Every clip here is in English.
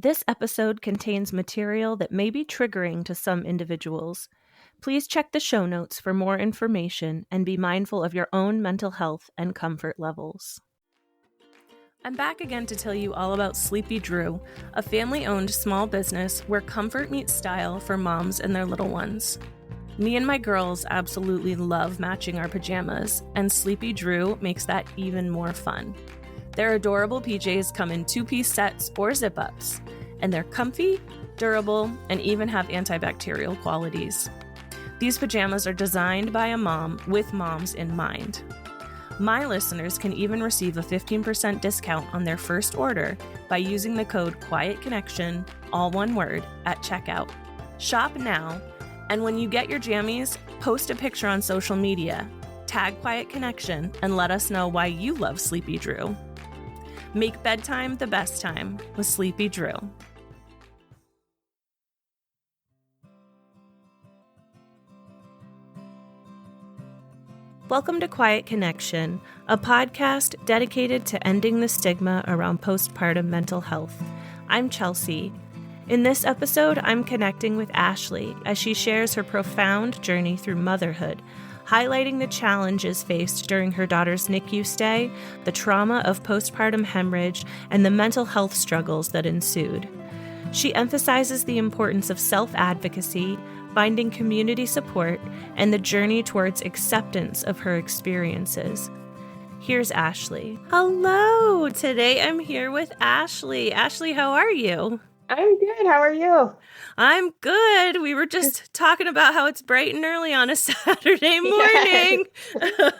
This episode contains material that may be triggering to some individuals. Please check the show notes for more information and be mindful of your own mental health and comfort levels. I'm back again to tell you all about Sleepy Drew, a family-owned small business where comfort meets style for moms and their little ones. Me and my girls absolutely love matching our pajamas, and Sleepy Drew makes that even more fun. Their adorable PJs come in 2-piece sets or zip-ups, and they're comfy, durable, and even have antibacterial qualities. These pajamas are designed by a mom with moms in mind. My listeners can even receive a 15% discount on their first order by using the code QUIETConnection, all one word, at checkout. Shop now, and when you get your jammies, post a picture on social media, tag Quiet Connection, and let us know why you love Sleepy Drew. Make bedtime the best time with Sleepy Drew. Welcome to Quiet Connection, a podcast dedicated to ending the stigma around postpartum mental health. I'm Chelsea. In this episode, I'm connecting with Ashlee as she shares her profound journey through motherhood, highlighting the challenges faced during her daughter's NICU stay, the trauma of postpartum hemorrhage, and the mental health struggles that ensued. She emphasizes the importance of self-advocacy, finding community support, and the journey towards acceptance of her experiences. Here's Ashlee. Hello! Today I'm here with Ashlee. Ashlee, how are you? I'm good. How are you? I'm good. We were just talking about how it's bright and early on a Saturday morning. Yes.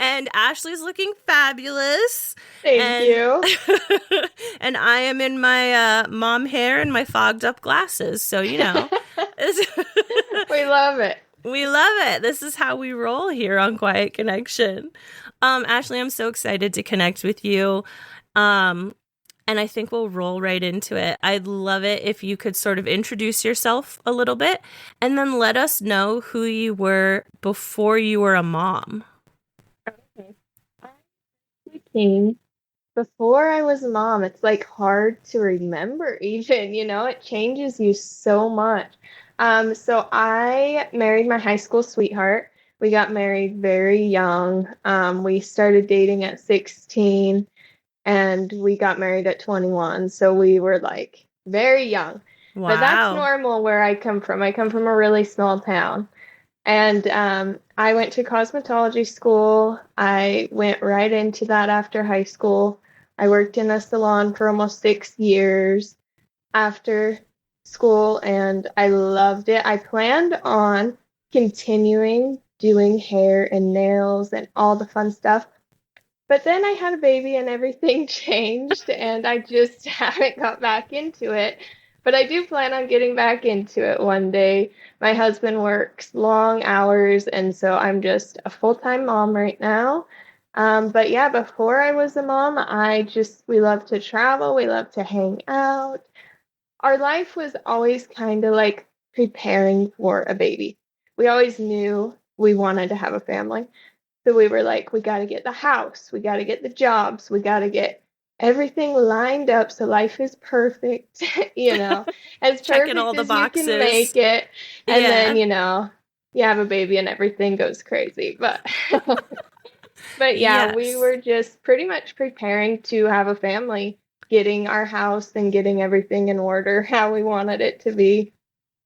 And Ashlee's looking fabulous. Thank you. And I am in my mom hair and my fogged up glasses. So, you know. We love it. We love it. This is how we roll here on Quiet Connection. Ashlee, I'm so excited to connect with you. And I think we'll roll right into it. I'd love it if you could sort of introduce yourself a little bit and then let us know who you were before you were a mom. Okay. I'm Ashlee King. Before I was a mom, it's like hard to remember even, it changes you so much. So I married my high school sweetheart. We got married very young. We started dating at 16. And we got married at 21, so we were like very young. Wow. But that's normal where I come from. I come from a really small town. And I went to cosmetology school. I went right into that after high school. I worked in a salon for almost 6 years after school, and I loved it. I planned on continuing doing hair and nails and all the fun stuff. But then I had a baby and everything changed, and I just haven't got back into it. But I do plan on getting back into it one day. My husband works long hours, and so I'm just a full-time mom right now. But yeah, before I was a mom, we love to travel. We love to hang out. Our life was always kind of like preparing for a baby. We always knew we wanted to have a family. So we were like, we got to get the house, we got to get the jobs, we got to get everything lined up so life is perfect, as checking perfect all the as boxes. You can make it. And then, you have a baby and everything goes crazy. But yeah, yes. We were just pretty much preparing to have a family, getting our house and getting everything in order how we wanted it to be.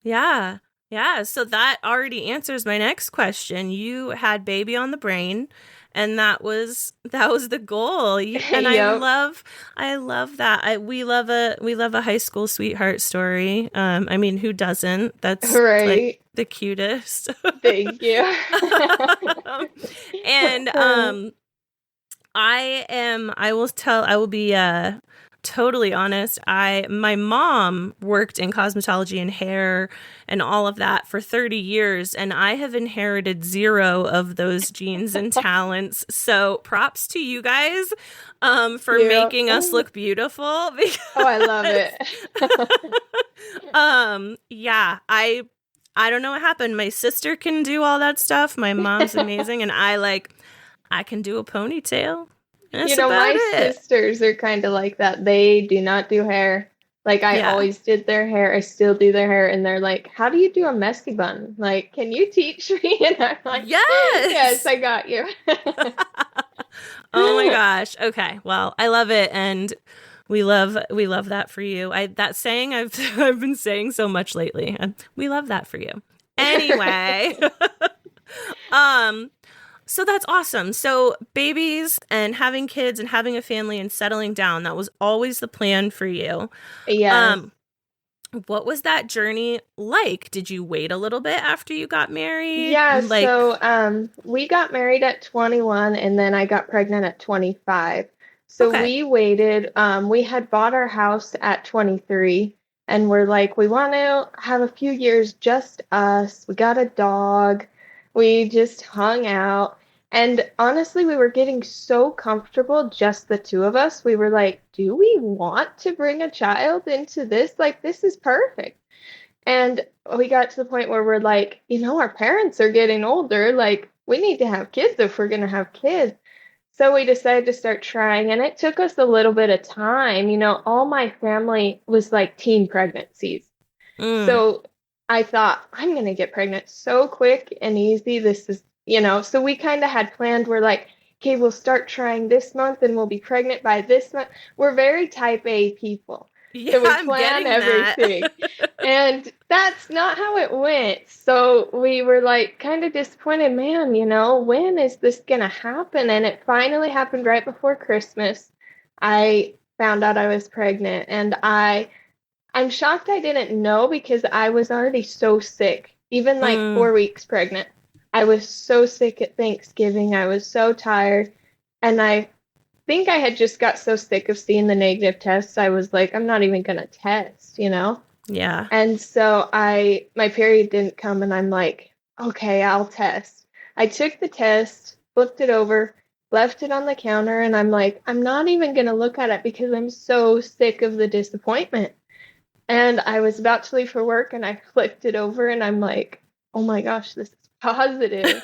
Yeah. Yeah, so that already answers my next question. You had baby on the brain, and that was the goal. And yep. I love that. We love a high school sweetheart story. I mean, who doesn't? That's right. Like the cutest. Thank you. And I will be totally honest. My mom worked in cosmetology and hair and all of that for 30 years, and I have inherited 0 of those genes and talents. So props to you guys for making us look beautiful. I love it. Yeah, I don't know what happened. My sister can do all that stuff. My mom's amazing, and I can do a ponytail. That's my sisters are kind of like that. They do not do hair. Like I Yeah. always did their hair. I still do their hair. And they're like, how do you do a messy bun? Like, can you teach me? And I'm like, yes, Yes. I got you. Oh my gosh. Okay. Well, I love it, and we love that for you. That saying I've I've been saying so much lately. And we love that for you. Anyway, um so that's awesome. So babies and having kids and having a family and settling down, that was always the plan for you. Yes. Um what was that journey like? Did you wait a little bit after you got married? Yeah, Like, so we got married at 21 and then I got pregnant at 25. So okay. we waited. We had bought our house at 23 and we're like, we want to have a few years just us. We got a dog. We just hung out. And honestly, we were getting so comfortable, just the two of us. We were like, do we want to bring a child into this? Like, this is perfect. And we got to the point where we're like, our parents are getting older. Like, we need to have kids if we're going to have kids. So we decided to start trying, and it took us a little bit of time. All my family was like teen pregnancies. Mm. So I thought, I'm going to get pregnant so quick and easy. This is, so we kind of had planned, we're like, okay, we'll start trying this month and we'll be pregnant by this month. We're very type A people. Yeah, So we I'm plan getting that. everything. And that's not how it went. So we were like kind of disappointed, man, when is this going to happen? And it finally happened right before Christmas. I found out I was pregnant and I'm shocked I didn't know because I was already so sick, even like Mm. 4 weeks pregnant. I was so sick at Thanksgiving. I was so tired. And I think I had just got so sick of seeing the negative tests. I was like, I'm not even going to test. Yeah. And so my period didn't come and I'm like, okay, I'll test. I took the test, flipped it over, left it on the counter, and I'm like, I'm not even going to look at it because I'm so sick of the disappointment. And I was about to leave for work and I flipped it over and I'm like, oh my gosh, this is positive.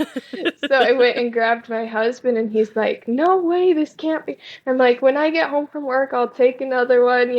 So I went and grabbed my husband and he's like, no way, this can't be. I'm like, when I get home from work, I'll take another one.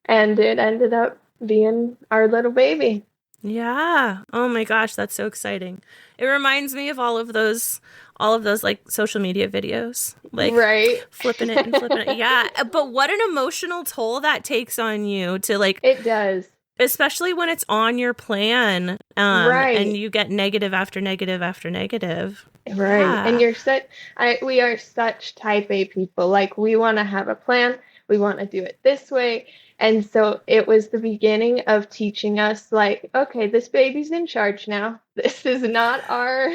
And it ended up being our little baby. Yeah. Oh my gosh, that's so exciting. It reminds me of all of those like social media videos, like Right. flipping it and flipping it. Yeah. But what an emotional toll that takes on you to like, It does. especially when it's on your plan, and Right. you get negative after negative after negative. Right. And Yeah. we are such type A people. Like we want to have a plan. We want to do it this way. And so it was the beginning of teaching us like, okay, this baby's in charge now. This is not our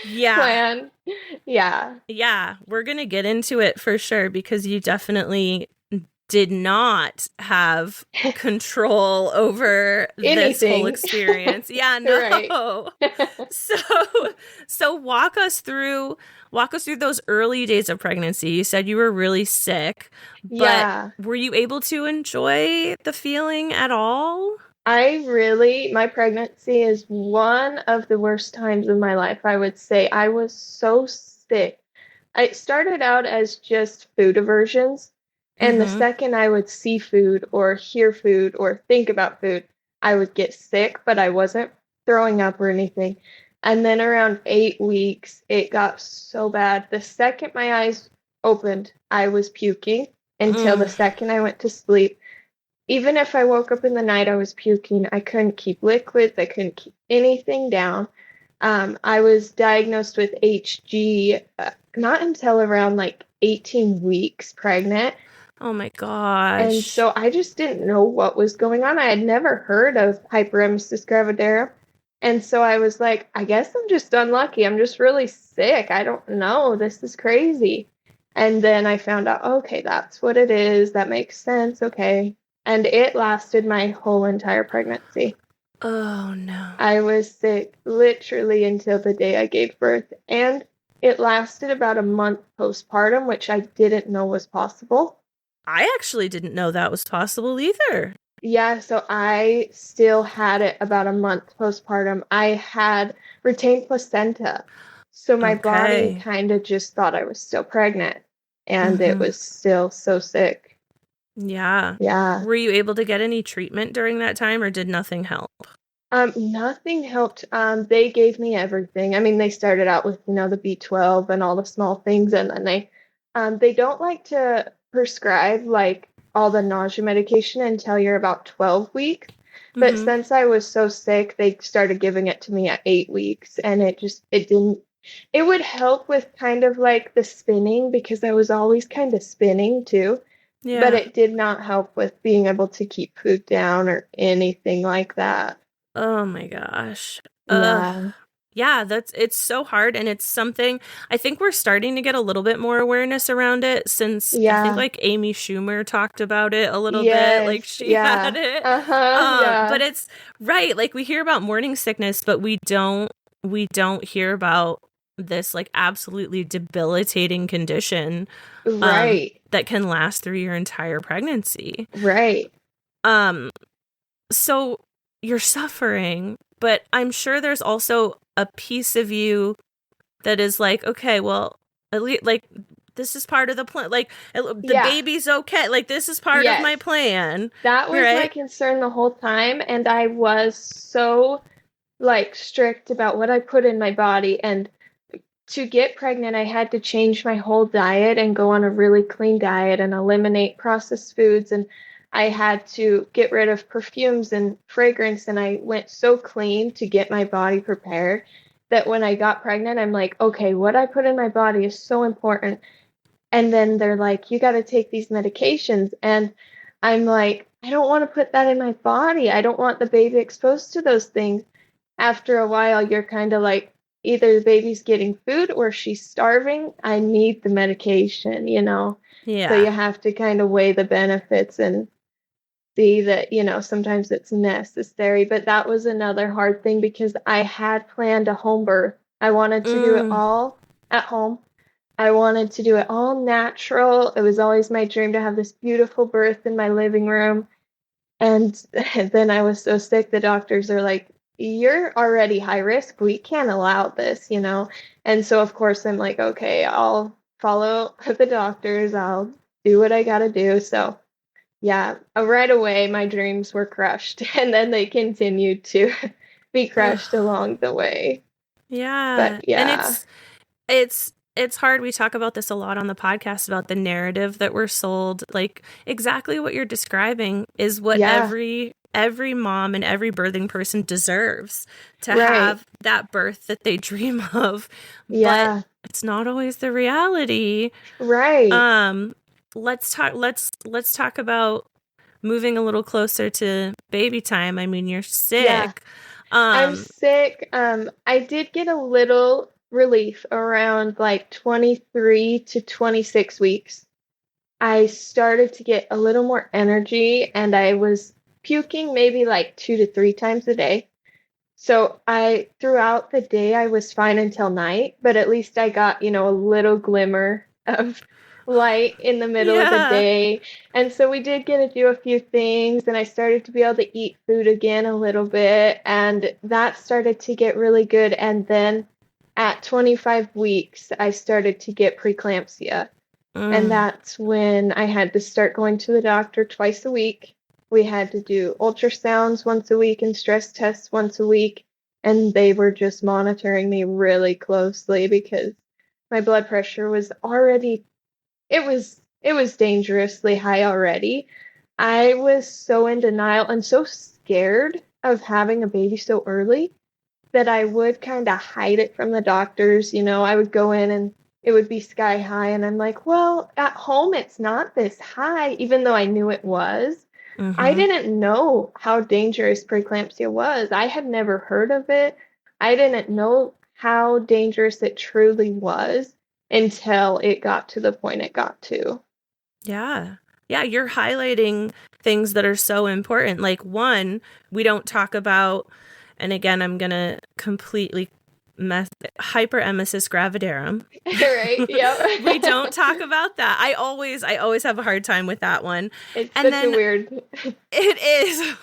Yeah. plan. Yeah. Yeah. We're going to get into it for sure because you definitely did not have control over this whole Anything. experience. Yeah, Right. no. So walk us through those early days of pregnancy. You said you were really sick, but Yeah. were you able to enjoy the feeling at all? My pregnancy is one of the worst times of my life, I would say. I was so sick. I started out as just food aversions, and the Mm-hmm. second I would see food or hear food or think about food, I would get sick, but I wasn't throwing up or anything. And then around 8 weeks, it got so bad. The second my eyes opened, I was puking until the Mm. second I went to sleep. Even if I woke up in the night, I was puking. I couldn't keep liquids. I couldn't keep anything down. I was diagnosed with HG not until around like 18 weeks pregnant. Oh my And gosh. so I just didn't know what was going on. I had never heard of Hyperemesis Gravidarum. And so I was like, I guess I'm just unlucky. I'm just really sick. I don't know. This is crazy. And then I found out, okay, that's what it is. That makes sense. Okay. And it lasted my whole entire pregnancy. Oh no. I was sick literally until the day I gave birth. And it lasted about a month postpartum, which I didn't know was possible. I actually didn't know that was possible either. Yeah, so I still had it about a month postpartum. I had retained placenta. So my body Okay. kind of just thought I was still pregnant and it Mm-hmm. was still so sick. Yeah. Yeah. Were you able to get any treatment during that time, or did nothing help? Nothing helped. They gave me everything. I mean, they started out with, the B12 and all the small things, and then they don't like to prescribe like all the nausea medication until you're about 12 weeks. But Mm-hmm. since I was so sick, they started giving it to me at 8 weeks, and it didn't, it would help with kind of like the spinning because I was always kind of spinning too, but Yeah. it did not help with being able to keep food down or anything like that. Oh my gosh. Ugh. Yeah. Yeah, it's so hard, and it's something I think we're starting to get a little bit more awareness around it, since I think Yeah. like Amy Schumer talked about it a little bit, Yes. like she had Yeah. it. Uh-huh. But Yeah. it's right, like we hear about morning sickness, but we don't hear about this like absolutely debilitating condition Right. that can last through your entire pregnancy. Right. Um so you're suffering, but I'm sure there's also a piece of you that is like, okay, well, at least like this is part of the plan. Like the Yeah. baby's okay. Like this is part of Yes. my plan, That was my right? concern the whole time, and I was so like strict about what I put in my body. And to get pregnant, I had to change my whole diet and go on a really clean diet and eliminate processed foods. And I had to get rid of perfumes and fragrance. And I went so clean to get my body prepared that when I got pregnant, I'm like, okay, what I put in my body is so important. And then they're like, you got to take these medications. And I'm like, I don't want to put that in my body. I don't want the baby exposed to those things. After a while, you're kind of like, either the baby's getting food or she's starving. I need the medication. So Yeah. you have to kind of weigh the benefits and see that, sometimes it's necessary. But that was another hard thing because I had planned a home birth. I wanted to do it Mm, all at home. I wanted to do it all natural. It was always my dream to have this beautiful birth in my living room. And then I was so sick, the doctors are like, you're already high risk. We can't allow this. And so, of course, I'm like, okay, I'll follow the doctors. I'll do what I got to do. So, yeah, right away, my dreams were crushed. And then they continued to be crushed ugh. along the way. Yeah. But And yeah, it's hard. We talk about this a lot on the podcast about the narrative that we're sold. Like exactly what you're describing is what yeah, every mom and every birthing person deserves, to right. have that birth that they dream of. But Yeah, it's not always the reality. right. Um let's talk about moving a little closer to baby time. I mean, you're Yeah. sick. I'm Um sick. I did get a little relief around like 23 to 26 weeks. I started to get a little more energy and I was puking maybe like 2 to 3 times a day. So throughout the day, I was fine until night, but at least I got, a little glimmer of light in the middle of the yeah. day. And so we did get to do a few things, and I started to be able to eat food again a little bit, and that started to get really good. And then at 25 weeks, I started to get preeclampsia. And Mm, that's when I had to start going to the doctor twice a week. We had to do ultrasounds once a week and stress tests once a week. And they were just monitoring me really closely because my blood pressure was already, it was dangerously high already. I was so in denial and so scared of having a baby so early that I would kind of hide it from the doctors. I would go in and it would be sky high, and I'm like, well, at home it's not this high, even though I knew it was. I mhm. didn't know how dangerous preeclampsia was. I had never heard of it. I didn't know how dangerous it truly was until it got to the point it got to. Yeah. Yeah, you're highlighting things that are so important. Like one, we don't talk about, and again, I'm going to completely mess Hyperemesis Gravidarum. Right? We Yep. don't talk about that. I always have a hard time with that one. It's And such a then weird. it is.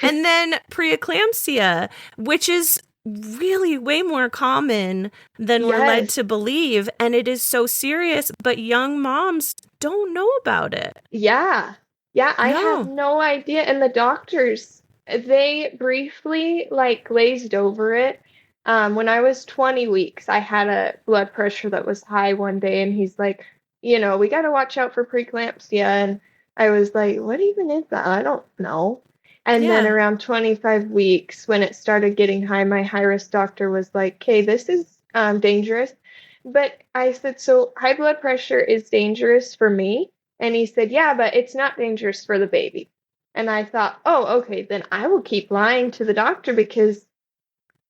And then preeclampsia, which is really way more common than we're led Yes. to believe. And it is so serious, but young moms don't know about it. Yeah. Yeah, I had No. no idea. And the doctors, they briefly like glazed over it. When I was 20 weeks, I had a blood pressure that was high one day, and he's like, we got to watch out for preeclampsia. And I was like, what even is that? I don't know. And then Yeah. around 25 weeks, when it started getting high, my high risk doctor was like, okay, this is dangerous. But I said, so high blood pressure is dangerous for me? And he said, yeah, but it's not dangerous for the baby. And I thought, oh, okay, then I will keep lying to the doctor because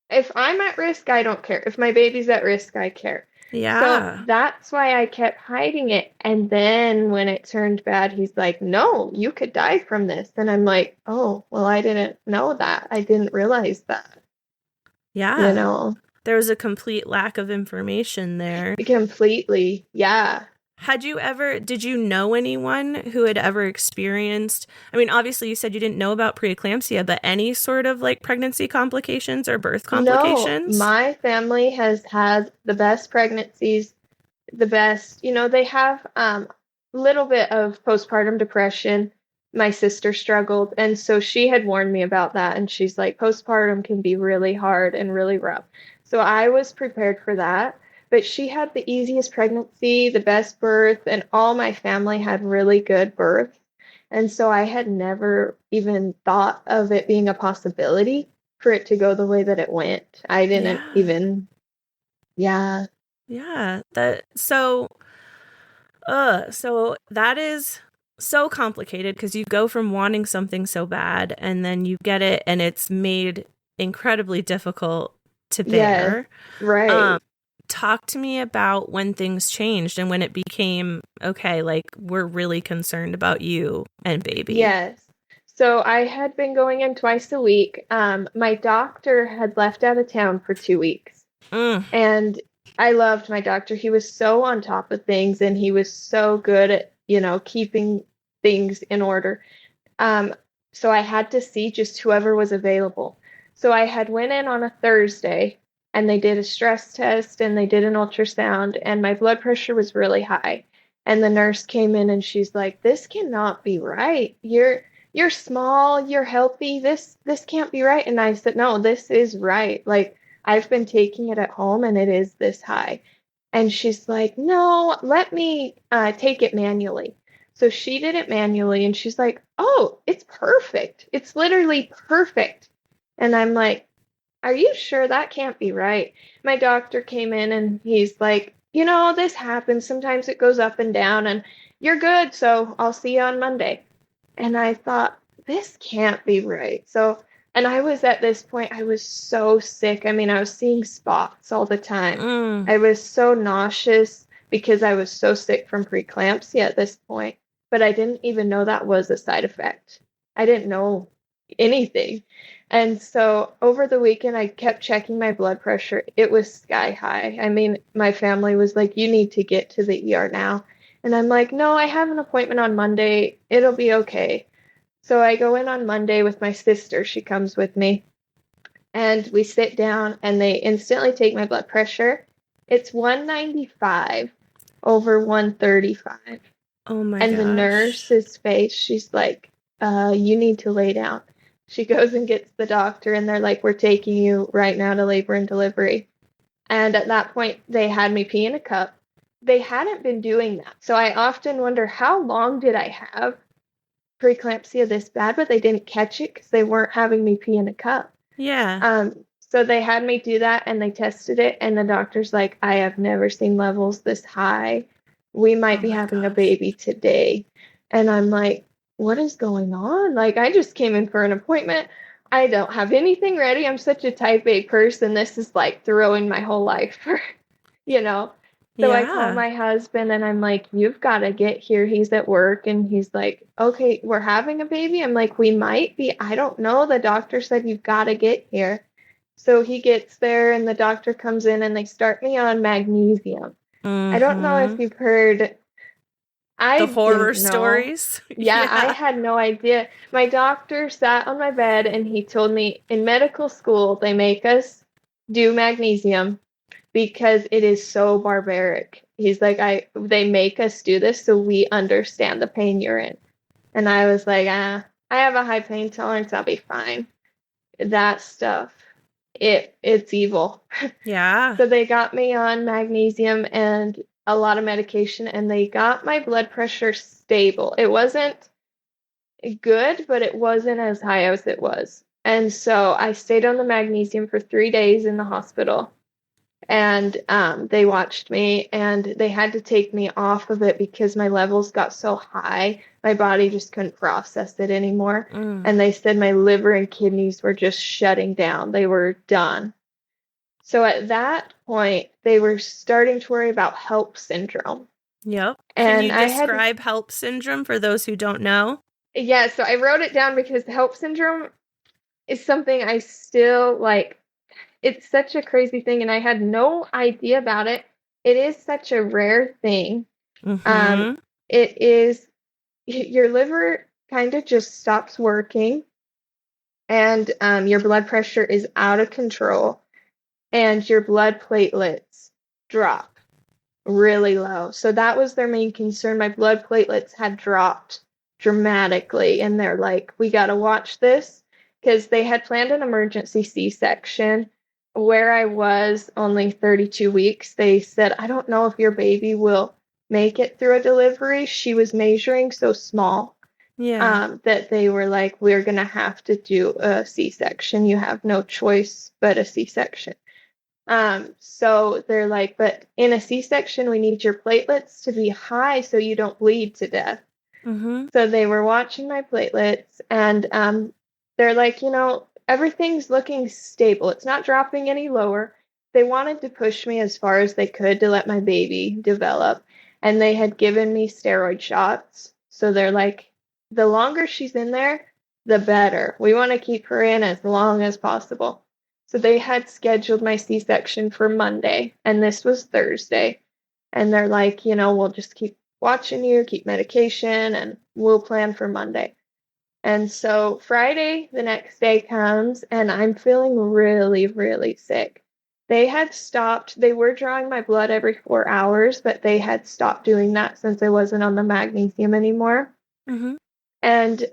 if I'm at risk, I don't care. If my baby's at risk, I care. So Yeah. that's why I kept hiding it. And then when it turned bad, he's like, no, you could die from this. And I'm like, oh, well, I didn't know that. I didn't realize that, you Yeah. know, There was a complete lack of information there. completely. Yeah. Did you know anyone who had ever experienced, I mean, obviously you said you didn't know about preeclampsia, but any sort of like pregnancy complications or birth No, complications? my family has had the best pregnancies, the best, they have little bit of postpartum depression. My sister struggled, and so she had warned me about that, and she's like, postpartum can be really hard and really rough. So I was prepared for that, but she had the easiest pregnancy, the best birth, and all my family had really good birth. And so I had never even thought of it being a possibility for it to go the way that it went. I didn't Yeah. even, yeah. Yeah. So that is so complicated because you go from wanting something so bad and then you get it and it's made incredibly difficult to Yes, bear. right. Talk to me about when things changed and when it became, okay, like we're really concerned about you and baby. Yes. So I had been going in twice a week. My doctor had left out of town for 2 weeks, Mm, and I loved my doctor. He was so on top of things, and he was so good at, keeping things in order. Um, so I had to see just whoever was available. So I had went in on a Thursday, and they did a stress test and they did an ultrasound, and my blood pressure was really high. And the nurse came in and she's like, "This cannot be right. You're small, you're healthy. This can't be right." And I said, "No, this is right. Like I've been taking it at home and it is this high." And she's like, "No, let me take it manually." So she did it manually and she's like, "Oh, it's perfect. It's literally perfect." And I'm like, "Are you sure that can't be right?" My doctor came in and he's like, "This happens. Sometimes it goes up and down and you're good. So I'll see you on Monday." And I thought, this can't be right. So, and I was at this point, I was so sick. I mean, I was seeing spots all the time. mm, I was so nauseous because I was so sick from preeclampsia at this point, but I didn't even know that was a side effect. I didn't know anything. And so over the weekend, I kept checking my blood pressure. It was sky high. I mean, my family was like, "You need to get to the ER now." And I'm like, "No, I have an appointment on Monday. It'll be okay." So I go in on Monday with my sister. She comes with me. And we sit down and they instantly take my blood pressure. It's 195 over 135. oh my And the gosh. nurse's face, she's like, you need to lay down. She goes and gets the doctor, and they're like, "We're taking you right now to labor and delivery." And at that point, they had me pee in a cup. They hadn't been doing that. So I often wonder, how long did I have preeclampsia this bad, but they didn't catch it because they weren't having me pee in a cup. Yeah. So they had me do that and they tested it, and the doctor's like, "I have never seen levels this high. We Oh might be my having a gosh. baby today." And I'm like, what is going on? Like, I just came in for an appointment. I don't have anything ready. I'm such a type A person. This is like throwing my whole life for, you know. So I call Yeah. my husband and I'm like, "You've got to get here." He's at work and he's like, "Okay, we're having a baby." I'm like, "We might be. I don't know. The doctor said you've got to get here." So he gets there and the doctor comes in and they start me on magnesium. I don't know if Mm-hmm. you've heard, The I horror didn't know. stories. Yeah, I Yeah. had no idea. My doctor sat on my bed and he told me in medical school they make us do magnesium because it is so barbaric. He's like, they make us do this so we understand the pain you're in. And I was like, I have a high pain tolerance, I'll be fine. That stuff, it's evil. Yeah. So they got me on magnesium and a lot of medication, and they got my blood pressure stable. It wasn't good, but it wasn't as high as it was. And so I stayed on the magnesium for 3 days in the hospital, and they watched me, and they had to take me off of it because my levels got so high, my body just couldn't process it anymore. Mm. And they said my liver and kidneys were just shutting down. They were done. So at that point, they were starting to worry about HELLP syndrome. Yep. Can And you I had, describe HELLP syndrome for those who don't know? yeah, so I wrote it down because HELLP syndrome is something I still like. It's such a crazy thing, and I had no idea about it. It is such a rare thing. Um, Mm-hmm. it is your liver kind of just stops working, and your blood pressure is out of control, and your blood platelets drop really low. So that was their main concern. My blood platelets had dropped dramatically, and they're like, we got to watch this because they had planned an emergency C-section where I was only 32 weeks. They said, I don't know if your baby will make it through a delivery. She was measuring so small Yeah. that they were like, we're going to have to do a C-section. You have no choice but a C-section. So they're like, but in a C-section, we need your platelets to be high so you don't bleed to death. Mm-hmm. So they were watching my platelets, and they're like, everything's looking stable. It's not dropping any lower. They wanted to push me as far as they could to let my baby develop, and they had given me steroid shots. So they're like, the longer she's in there, the better. We want to keep her in as long as possible. So they had scheduled my C-section for Monday, and this was Thursday. And they're like, we'll just keep watching you, keep medication, and we'll plan for Monday. And so Friday, the next day comes, and I'm feeling really, really sick. They had stopped, they were drawing my blood every 4 hours, but they had stopped doing that since I wasn't on the magnesium anymore. Mm-hmm. And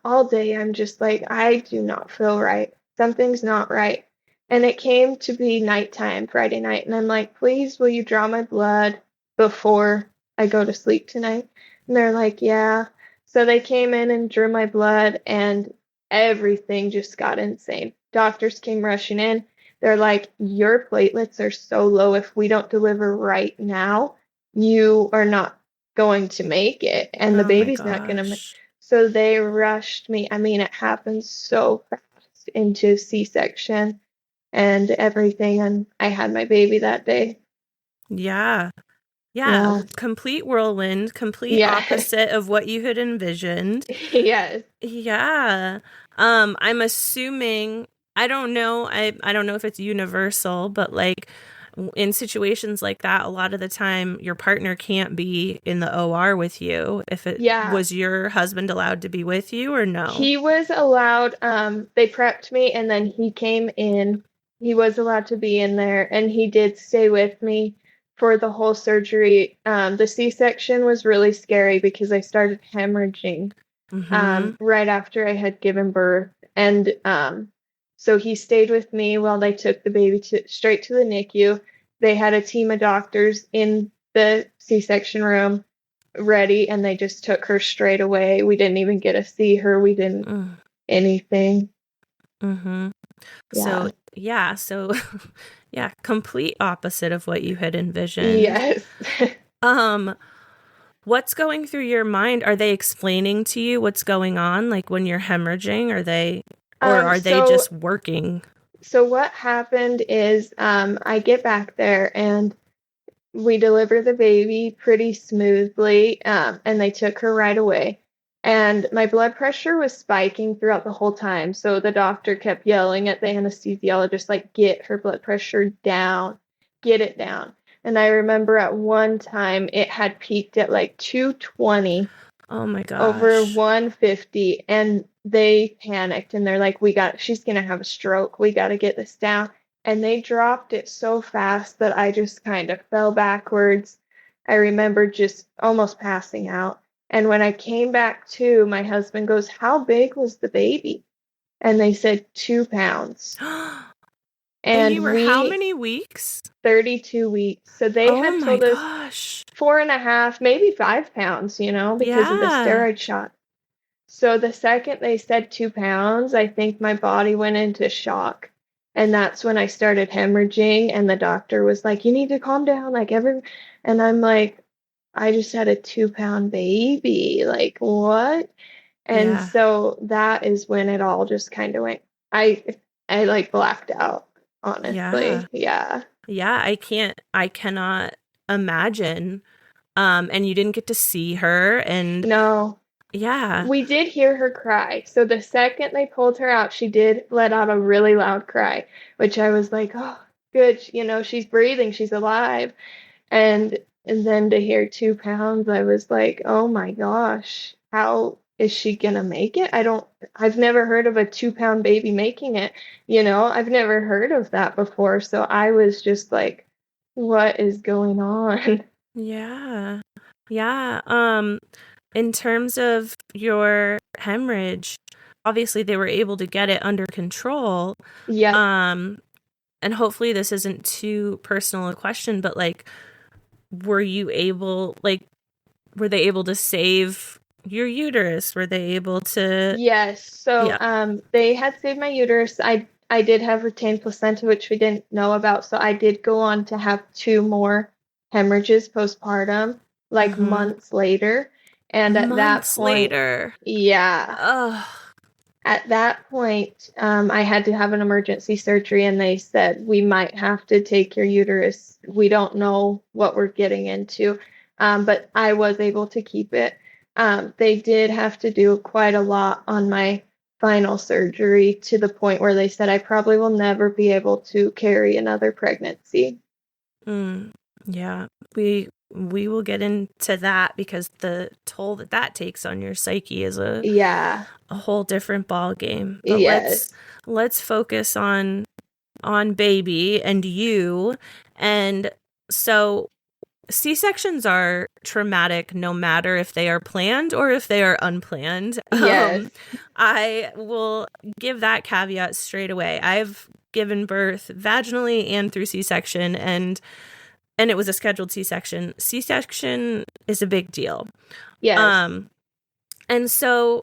all day I'm just like, I do not feel right. Something's not right. And it came to be nighttime, Friday night, and I'm like, please, will you draw my blood before I go to sleep tonight? And they're like, yeah. So they came in and drew my blood, and everything just got insane. Doctors came rushing in. They're like, your platelets are so low. If we don't deliver right now, you are not going to make it, and the Oh my baby's not going to make it. gosh. So they rushed me. I mean, it happened so fast into C-section and everything, and I had my baby that day. Yeah. Yeah. Yeah. Complete whirlwind, complete Yeah. opposite of what you had envisioned. Yes. Yeah. I'm assuming, I don't know, I don't know if it's universal, but like in situations like that, a lot of the time your partner can't be in the OR with you. If it Yeah. was your husband allowed to be with you or no? He was allowed, they prepped me, and then he came in. He was allowed to be in there, and he did stay with me for the whole surgery. The C-section was really scary because I started hemorrhaging Mm-hmm. right after I had given birth. And so he stayed with me while they took the baby straight to the NICU. They had a team of doctors in the C-section room ready, and they just took her straight away. We didn't even get to see her. We didn't anything. Mm-hmm. Yeah. So, yeah. So, yeah, complete opposite of what you had envisioned. Yes. Um, what's going through your mind? Are they explaining to you what's going on? Like when you're hemorrhaging, or are they So just working? so what happened is I get back there, and we delivered the baby pretty smoothly, and they took her right away. And my blood pressure was spiking throughout the whole time. So the doctor kept yelling at the anesthesiologist, like, get her blood pressure down, get it down. And I remember at one time it had peaked at like 220 Oh my over gosh. 150, and they panicked, and they're like, she's gonna have a stroke, we got to get this down. And they dropped it so fast that I just kind of fell backwards. I remember just almost passing out, And when I came back to, my husband goes, "How big was the baby?" And they said 2 pounds. And you And were how we, many weeks? 32 weeks. So they Oh had my told us gosh. 4.5, maybe 5 pounds, because of the Yeah. steroid shot. So the second they said 2 pounds, I think my body went into shock. And that's when I started hemorrhaging. And the doctor was like, "You need to calm down." And I'm like, "I just had a 2 pound baby. Like, what?" And Yeah. so that is when it all just kind of went, I, I like blacked out, Yeah. honestly. Yeah. Yeah. I cannot imagine. And you didn't get to see her. And No. yeah. We did hear her cry. So the second they pulled her out, she did let out a really loud cry, which I was like, "Oh, good. She's breathing. She's alive." And and then to hear 2 pounds, I was like, "Oh my gosh, how is she gonna make it?" I've never heard of a 2 pound baby making it. I've never heard of that before. So I was just like, what is going on? Yeah. Yeah. In terms of your hemorrhage, obviously they were able to get it under control. Yep. And hopefully this isn't too personal a question, but like, were they able to save your uterus? Were they able to? Yes. So Yeah. they had saved my uterus. I did have retained placenta, which we didn't know about. So I did go on to have two more hemorrhages postpartum, like Mm-hmm. months later. And at that Months point, later. yeah, Ugh. at that point, I had to have an emergency surgery, and they said, "We might have to take your uterus. We don't know what we're getting into." But I was able to keep it. They did have to do quite a lot on my final surgery, to the point where they said I probably will never be able to carry another pregnancy. Yeah. We will get into that, because the toll that takes on your psyche is a Yeah. whole different ball game. But Yes. let's focus on baby and you. And so C-sections are traumatic no matter if they are planned or if they are unplanned. Yes. I will give that caveat straight away. I've given birth vaginally and through C-section, and it was a scheduled C-section. C-section is a big deal. Yes. And so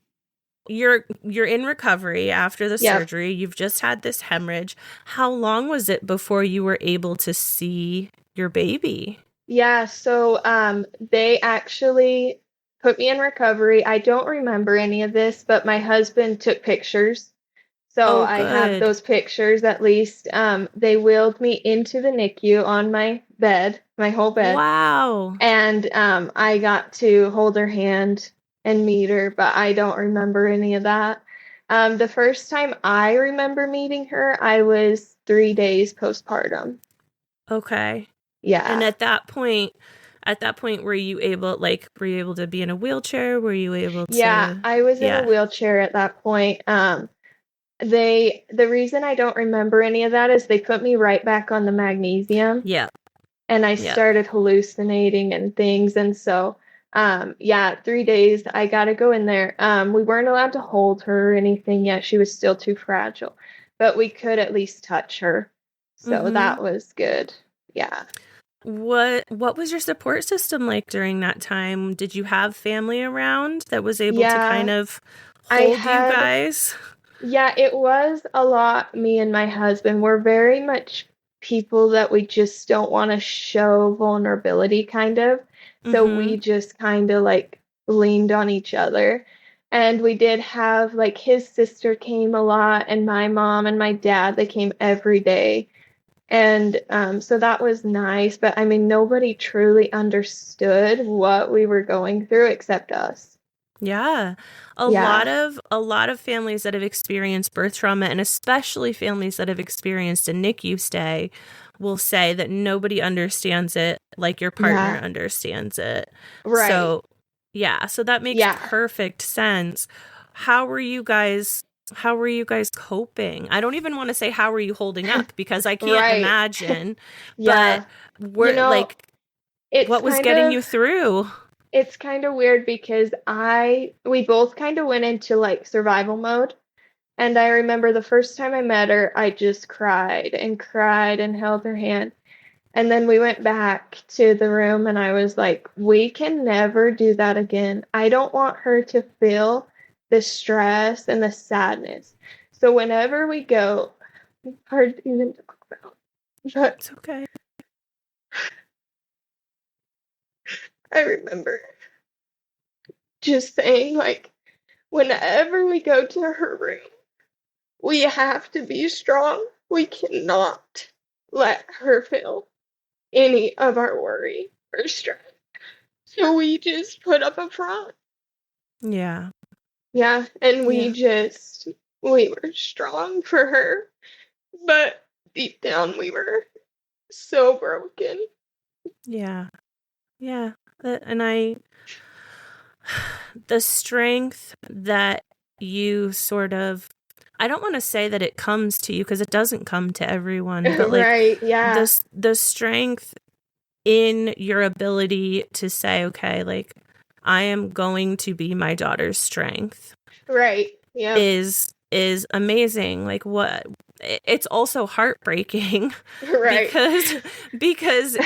you're in recovery after the Yep. surgery. You've just had this hemorrhage. How long was it before you were able to see your baby? Yeah, so they actually put me in recovery. I don't remember any of this, but my husband took pictures. So Oh, I have good. those pictures at least. They wheeled me into the NICU on my bed, my whole bed, Wow. and I got to hold her hand and meet her, but I don't remember any of that. The first time I remember meeting her, I was 3 days postpartum. Okay. And Yeah. at that point, were you able to be in a wheelchair? Were you able Yeah, to? I was in a Yeah. wheelchair at that point. The reason I don't remember any of that is they put me right back on the magnesium, Yeah. and I Yeah. started hallucinating and things. And so, yeah, 3 days, I gotta go in there. We weren't allowed to hold her or anything yet. She was still too fragile, but we could at least touch her. So Mm-hmm. that was good. Yeah. What was your support system like during that time? Did you have family around that was able to kind Yeah, of I hold you had, guys? yeah, it was a lot. Me and my husband were very much people that we just don't want to show vulnerability, kind of. So Mm-hmm. we just kind of like leaned on each other. And we did have, like, his sister came a lot, and my mom and my dad, they came every day. And so that was nice. But I mean, nobody truly understood what we were going through except us. Yeah. Yeah. A lot of families that have experienced birth trauma, and especially families that have experienced a NICU stay, will say that nobody understands it like your partner Yeah. understands it. Right. So, yeah, so that makes Yeah. perfect sense. How were you guys coping? I don't even want to say how were you holding up, because I can't Right. imagine, but Yeah. You were know, like it's what was kind getting of, you through? it's kind of weird because we both kind of went into like survival mode. And I remember the first time I met her, I just cried and held her hand. And then we went back to the room and I was like, we can never do that again. I don't want her to feel the stress and the sadness. So whenever we go, hard to even talk about. But It's okay. I remember just saying, like, whenever we go to her room, we have to be strong. We cannot let her feel any of our worry or stress. So we just put up a front. Yeah. Yeah, and Yeah. we were strong for her, but deep down we were so broken. Yeah. Yeah. And the strength that you sort of, I don't want to say that it comes to you because it doesn't come to everyone, but like Right, yeah. the strength in your ability to say, okay, like I am going to be my daughter's strength. Right. Yeah. Is amazing. Like what it's also heartbreaking Right. because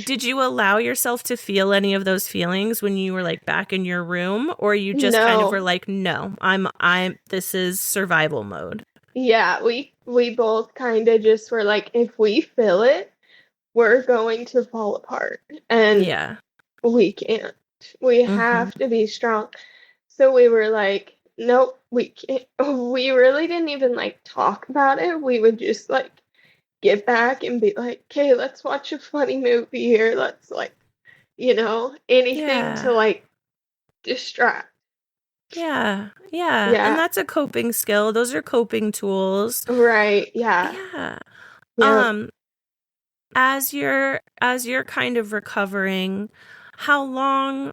did you allow yourself to feel any of those feelings when you were like back in your room, or you just kind of No. were like, no, I'm this is survival mode? Yeah, we both kind of just were like, if we feel it, we're going to fall apart, and Yeah. we can't. We have to be strong. So we were like, nope, we can't. We really didn't even like talk about it. We would just like get back and be like, okay, let's watch a funny movie here. Let's like, anything to Yeah. like distract. Yeah. Yeah. And Yeah. that's a coping skill. Those are coping tools. Right. Yeah. Yeah. Yeah. As you're kind of recovering, how long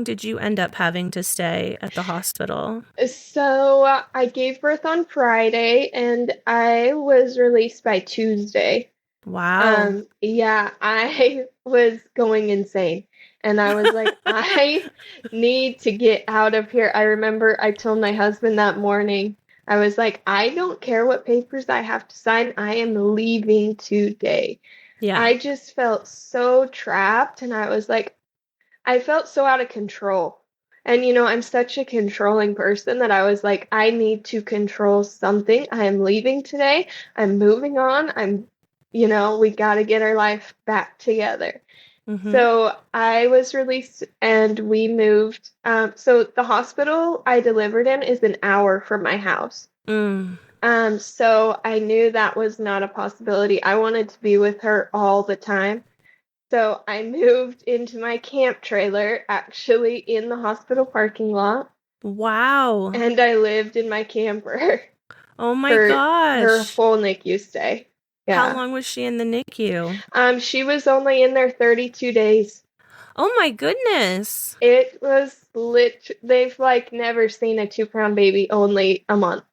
did you end up having to stay at the hospital? So I gave birth on Friday and I was released by Tuesday. Wow. Yeah, I was going insane. And I was like, I need to get out of here. I remember I told my husband that morning, I was like, I don't care what papers I have to sign. I am leaving today. Yeah. I just felt so trapped and I was like, I felt so out of control. And I'm such a controlling person that I was like, I need to control something. I am leaving today. I'm moving on. We got to get our life back together. So I was released and we moved. So the hospital I delivered in is an hour from my house. So I knew that was not a possibility. I wanted to be with her all the time. So I moved into my camp trailer, actually in the hospital parking lot. Wow. And I lived in my camper. Oh my gosh. Her gosh. full NICU stay. Yeah. How long was she in the NICU? She was only in there 32 days. Oh my goodness. It was they've like never seen a 2-pound baby only a month.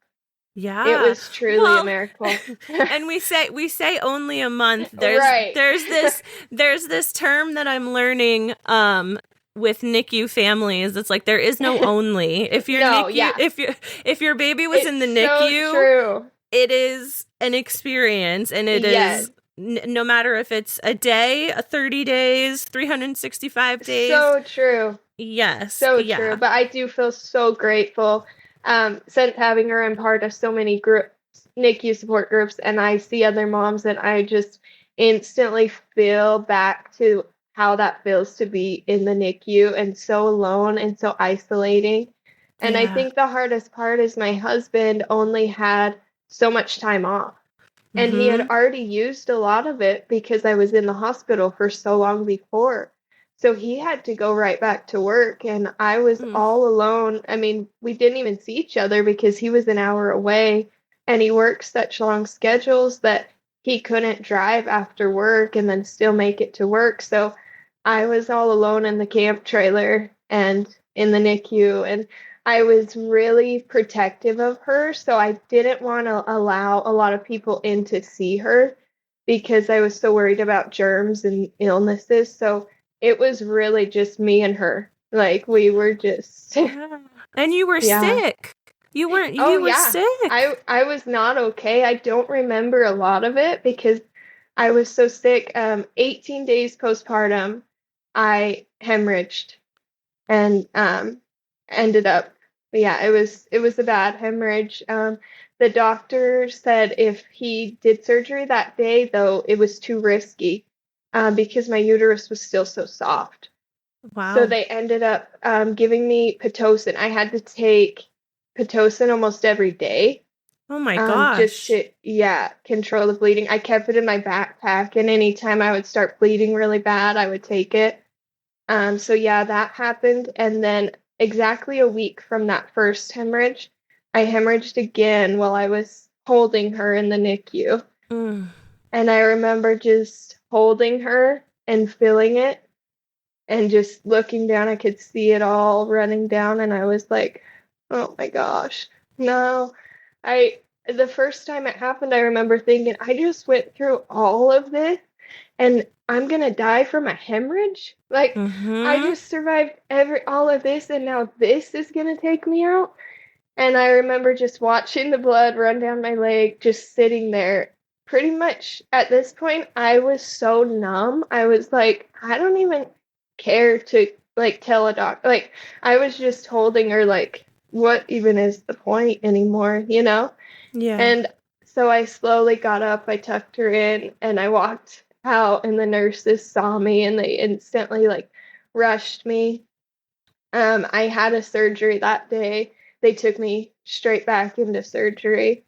Yeah. It was truly a miracle. And we say only a month. Right. There's this term that I'm learning with NICU families. It's like there is no only. If your NICU, yeah. if your baby was in the NICU, so true. It is an experience, and it is no matter if it's a day, 30 days, 365 days. So true. Yes. So true. But I do feel so grateful since having her in part of so many groups, NICU support groups, and I see other moms and I just instantly feel back to how that feels to be in the NICU and so alone and so isolating. And I think the hardest part is my husband only had so much time off. And he had already used a lot of it because I was in the hospital for so long before. So he had to go right back to work and I was all alone. I mean, we didn't even see each other because he was an hour away and he works such long schedules that he couldn't drive after work and then still make it to work. So I was all alone in the camp trailer and in the NICU, and I was really protective of her. So I didn't want to allow a lot of people in to see her because I was so worried about germs and illnesses. So it was really just me and her. Like we were just Yeah. And you were yeah. sick. Oh You were yeah. sick. I was not okay. I don't remember a lot of it because I was so sick. 18 days postpartum, I hemorrhaged and ended up yeah, it was a bad hemorrhage. The doctor said if he did surgery that day, though, it was too risky because my uterus was still so soft. So Wow. they ended up giving me Pitocin. I had to take Pitocin almost every day, Oh my just gosh. to, yeah, control the bleeding. I kept it in my backpack, and anytime I would start bleeding really bad, I would take it. So yeah, that happened, and then exactly a week from that first hemorrhage, I hemorrhaged again while I was holding her in the NICU. Mm. And I remember just holding her and feeling it and just looking down. I could see it all running down, and I was like, "Oh my gosh, no!" I the first time it happened, I remember thinking, "I just went through all of this, and I'm gonna die from a hemorrhage. Like I Mm-hmm. just survived all of this, and now this is gonna take me out." And I remember just watching the blood run down my leg, just sitting there. Pretty much at this point, I was so numb. I was like, I don't even care to like tell a doctor. Like, I was just holding her, like, what even is the point anymore, you know? Yeah. And so I slowly got up, I tucked her in, and I walked out, and the nurses saw me and they instantly like rushed me. I had a surgery that day. They took me straight back into surgery,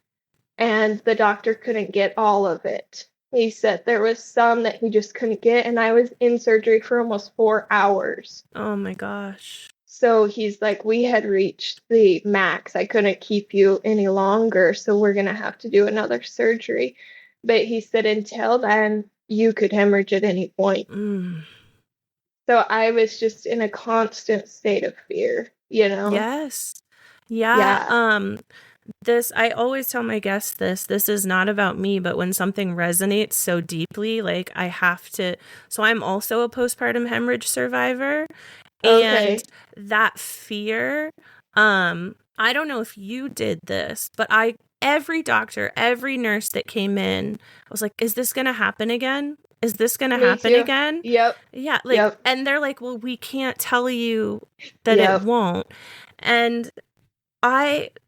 and the doctor couldn't get all of it. He said there was some that he just couldn't get, and I was in surgery for almost 4 hours. Oh my gosh. So he's like, we had reached the max. I couldn't keep you any longer, so we're gonna have to do another surgery. But he said until then, you could hemorrhage at any point. Mm. So I was just in a constant state of fear, you know? Yes. Yeah. Yeah. This, I always tell my guests this is not about me, but when something resonates so deeply, like I have to. So I'm also a postpartum hemorrhage survivor. And Okay. that fear, I don't know if you did this, but every doctor, every nurse that came in, I was like, is this going to happen again? Is this going to Me happen too. again? Yep. Yeah. Like, Yep. and they're like, well, we can't tell you that it Yep. won't. And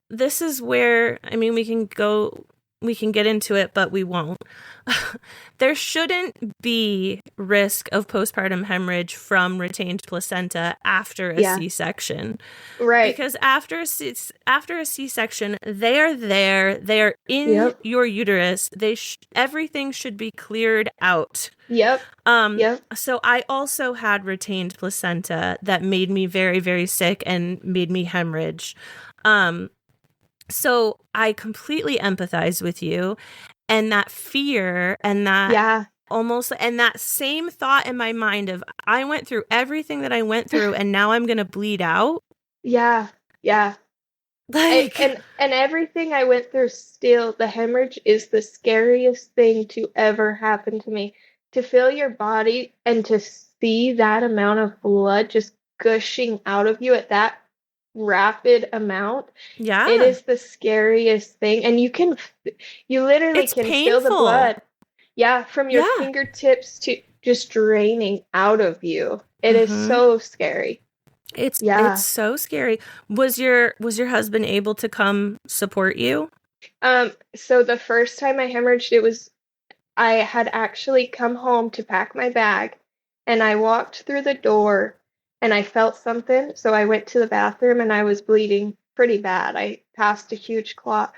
this is where, I mean, we can get into it, but we won't. There shouldn't be risk of postpartum hemorrhage from retained placenta after a Yeah. C-section. Right. Because after a C-section, they are there, they are in Yep. your uterus. Everything should be cleared out. Yep. Yep. So I also had retained placenta that made me very, very sick and made me hemorrhage. So I completely empathize with you, and that fear and that Yeah. almost, and that same thought in my mind of I went through everything that I went through and now I'm going to bleed out. Yeah. Yeah. Like, And everything I went through still, the hemorrhage is the scariest thing to ever happen to me. To feel your body and to see that amount of blood just gushing out of you at that rapid amount, it yeah, is the scariest thing. And you literally it's can feel the painful. blood, yeah, from your Yeah. fingertips to just draining out of you. It is Mm-hmm. so scary. It's Yeah. so scary. Was your husband able to come support you? So the first time I hemorrhaged, I had actually come home to pack my bag, and I walked through the door and I felt something. So I went to the bathroom and I was bleeding pretty bad. I passed a huge clot,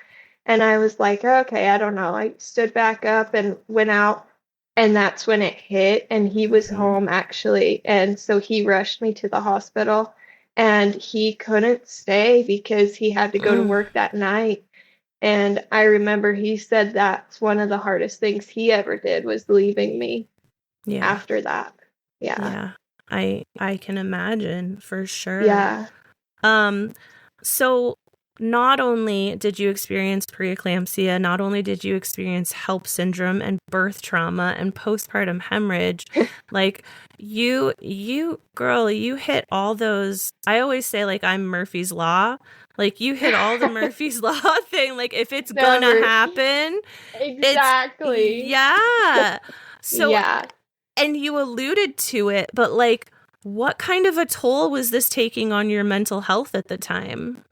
and I was like, okay, I don't know. I stood back up and went out, and that's when it hit. And he was Mm-hmm. home actually. And so he rushed me to the hospital, and he couldn't stay because he had to go to Mm. work that night. And I remember he said that's one of the hardest things he ever did was leaving me Yeah. after that. Yeah. Yeah. I can imagine for sure. Yeah. Um, so not only did you experience preeclampsia, not only did you experience HELLP syndrome and birth trauma and postpartum hemorrhage, like girl, you hit all those. I always say, like, I'm Murphy's Law. Like, you hit all the Murphy's Law thing. Like, if it's gonna Never. happen, Exactly. yeah. So, Yeah. and you alluded to it, but like, what kind of a toll was this taking on your mental health at the time?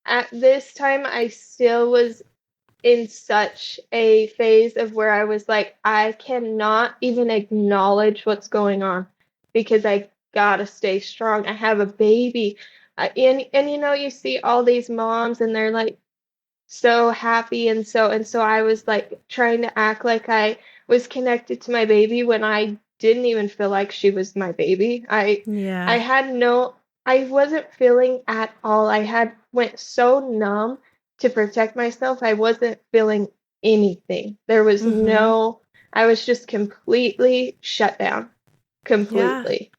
At this time, I still was in such a phase of where I was like, I cannot even acknowledge what's going on because I gotta stay strong. I have a baby. And you know, you see all these moms and they're like so happy and so I was like trying to act like I was connected to my baby when I didn't even feel like she was my baby. I Yeah. had no I wasn't feeling at all. I had went so numb to protect myself. I wasn't feeling anything. There was Mm-hmm. no I was just completely shut down. Yeah. Completely.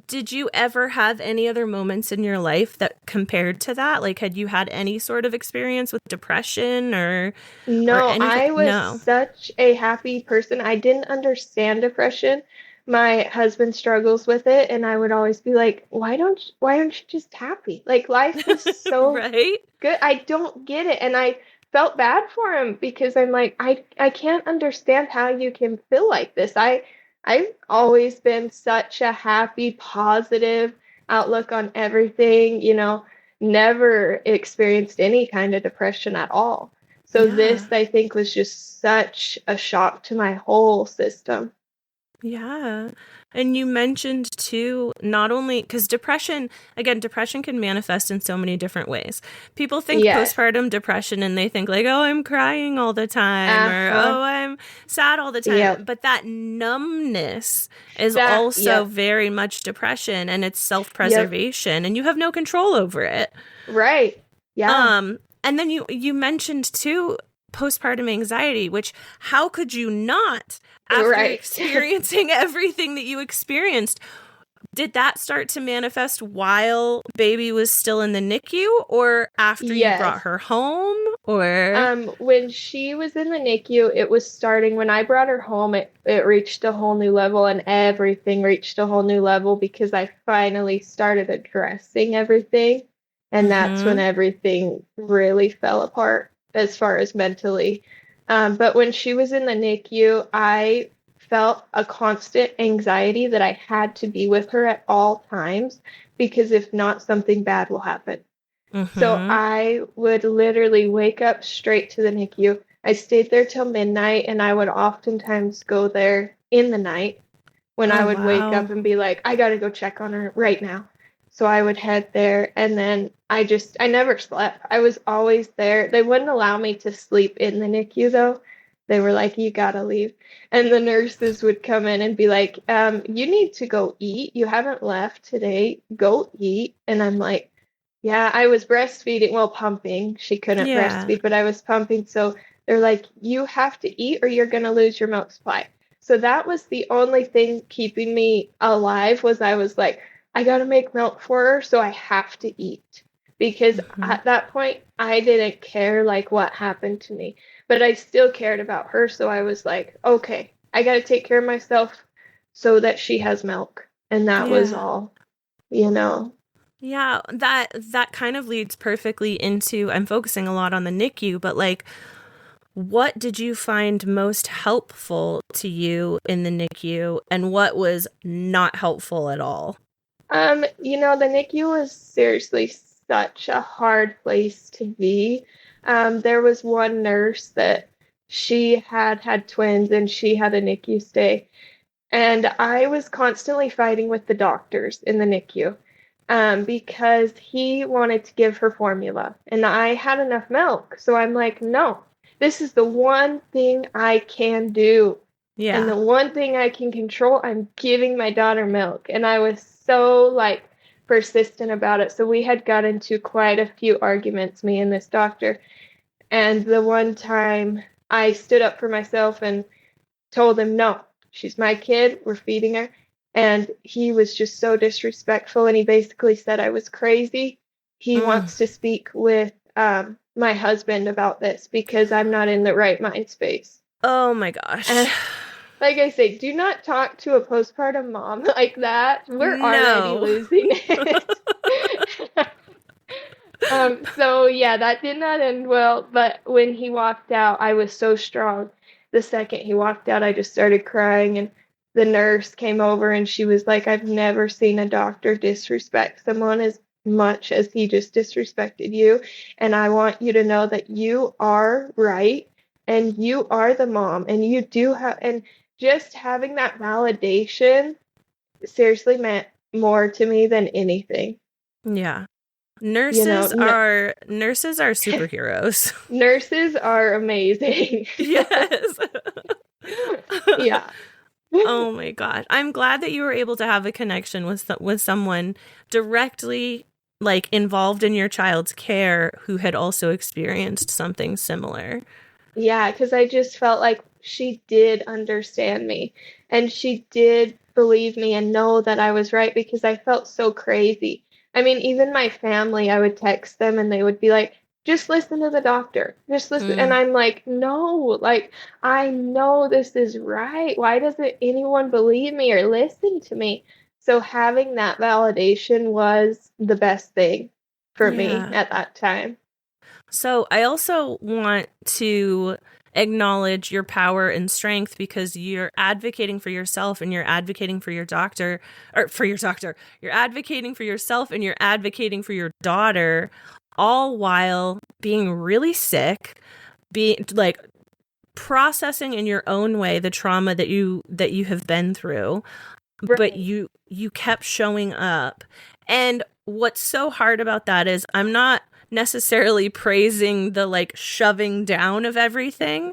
Did you ever have any other moments in your life that compared to that? Like, had you had any sort of experience with depression or No, anything? I was No. such a happy person. I didn't understand depression. My husband struggles with it, and I would always be like, why don't you just happy? Like life is so Right? good. I don't get it. And I felt bad for him because I'm like, I can't understand how you can feel like this. I've always been such a happy, positive outlook on everything, you know, never experienced any kind of depression at all. So this, Yeah. I think, was just such a shock to my whole system. Yeah. And you mentioned too, not only because depression can manifest in so many different ways. People think Yes. postpartum depression and they think, like, oh, I'm crying all the time or Uh-huh. oh, I'm sad all the time. Yep. But that numbness is That, also yep. very much depression and it's self Yep. preservation and you have no control over it. Right. Yeah. And then you mentioned too postpartum anxiety, which how could you not after Right. experiencing everything that you experienced? Did that start to manifest while baby was still in the NICU or after you brought Yes. her home or When she was in the NICU, it was starting when I brought her home, it reached a whole new level and everything reached a whole new level because I finally started addressing everything. And that's when mhm. everything really fell apart as far as mentally. But when she was in the NICU, I felt a constant anxiety that I had to be with her at all times because if not, something bad will happen. So Mhm. I would literally wake up straight to the NICU. I stayed there till midnight, and I would oftentimes go there in the night when I Oh would wake wow. up and be like, I gotta go check on her right now. So I would head there, and then I never slept. I was always there. They wouldn't allow me to sleep in the NICU though. They were like, you gotta leave. And the nurses would come in and be like, you need to go eat. You haven't left today. Go eat. And I'm like, yeah, I was breastfeeding, well, pumping. She couldn't Yeah. breastfeed, but I was pumping. So they're like, you have to eat or you're going to lose your milk supply. So that was the only thing keeping me alive was I was like, I got to make milk for her, so I have to eat. Because Mhm. at that point, I didn't care like what happened to me, but I still cared about her. So I was like, okay, I got to take care of myself so that she has milk. And that was Yeah. all, you know. Yeah, that kind of leads perfectly into I'm focusing a lot on the NICU, but like what did you find most helpful to you in the NICU and what was not helpful at all? The NICU was seriously such a hard place to be. There was one nurse that she had twins and she had a NICU stay. And I was constantly fighting with the doctors in the NICU because he wanted to give her formula. And I had enough milk. So I'm like, no, this is the one thing I can do. And Yeah. the one thing I can control, I'm giving my daughter milk. And I was so like persistent about it. So we had got into quite a few arguments, me and this doctor. And the one time I stood up for myself and told him, no, she's my kid. We're feeding her. And he was just so disrespectful. And he basically said I was crazy he wants to speak with my husband about this because I'm not in the right mind space. Oh my gosh. And like I say, do not talk to a postpartum mom like that. We're already No. losing it. So yeah, that did not end well, but when he walked out, I was so strong. The second he walked out, I just started crying, and the nurse came over and she was like, I've never seen a doctor disrespect someone as much as he just disrespected you, and I want you to know that you are right and you are the mom and you do have, and just having that validation seriously meant more to me than anything. Yeah. You know, Nurses are superheroes. nurses are amazing. Yes. Yeah. Oh my God. I'm glad that you were able to have a connection with someone directly like involved in your child's care who had also experienced something similar. Yeah, because I just felt like she did understand me and she did believe me and know that I was right because I felt so crazy. I mean, even my family, I would text them and they would be like, just listen to the doctor. Just listen. And I'm like, no, like, I know this is right. Why doesn't anyone believe me or listen to me? So having that validation was the best thing for me Yeah. at that time. So I also want to acknowledge your power and strength because you're advocating for yourself and you're advocating for your doctor, or for your doctor. You're advocating for yourself and you're advocating for your daughter, all while being really sick, being like processing in your own way the trauma that you have been through, but Right. you kept showing up. And what's so hard about that is I'm not necessarily praising the like shoving down of everything,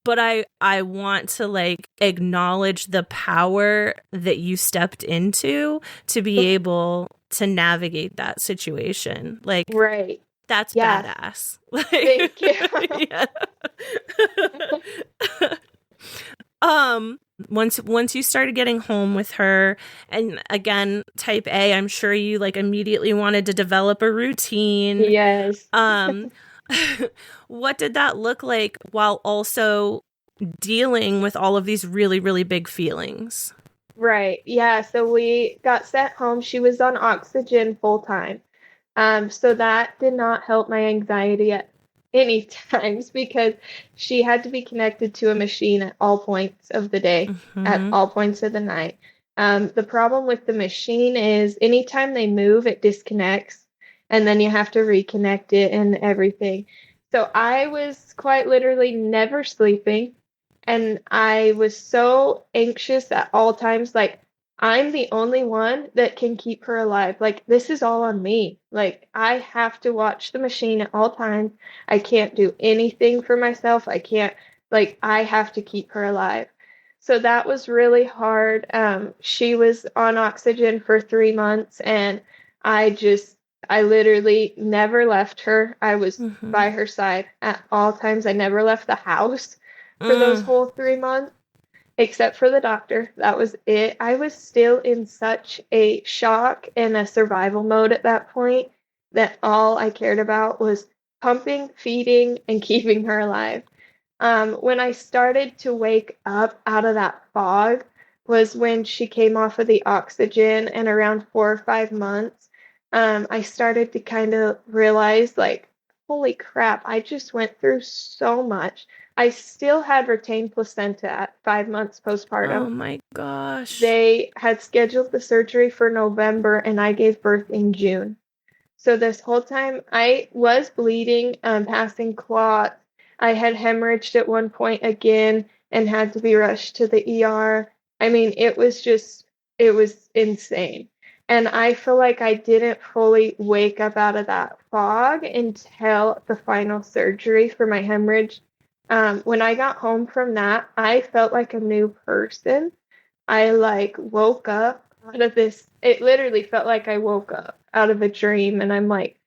but I want to like acknowledge the power that you stepped into to be able to navigate that situation. Like Right. that's Yes. badass. Thank you. Yeah. Once you started getting home with her, and again, type A, I'm sure you like immediately wanted to develop a routine. Yes. What did that look like while also dealing with all of these really, really big feelings? Right. Yeah. So we got sent home. She was on oxygen full time. So that did not help my anxiety at any times because she had to be connected to a machine at all points of the day, at Mm-hmm. all points of the night. The problem with the machine is anytime they move, it disconnects, and then you have to reconnect it and everything. So I was quite literally never sleeping, and I was so anxious at all times. Like, I'm the only one that can keep her alive. Like, this is all on me. Like, I have to watch the machine at all times. I can't do anything for myself. I can't, like, I have to keep her alive. So that was really hard. She was on oxygen for 3 months, and I literally never left her. I was Mm-hmm. by her side at all times. I never left the house for those whole 3 months except for the doctor. That was it. I was still in such a shock and a survival mode at that point that all I cared about was pumping, feeding, and keeping her alive. When I started to wake up out of that fog was when she came off of the oxygen, and around 4 or 5 months, I started to kind of realize, like, holy crap, I just went through so much. I still had retained placenta at 5 months Oh postpartum. my gosh. They had scheduled the surgery for November, and I gave birth in June. So this whole time I was bleeding, passing clots. I had hemorrhaged at one point again and had to be rushed to the ER. I mean, it was insane. And I feel like I didn't fully wake up out of that fog until the final surgery for my hemorrhage. When I got home from that, I felt like a new person. I like woke up out of this. It literally felt like I woke up out of a dream, and I'm like,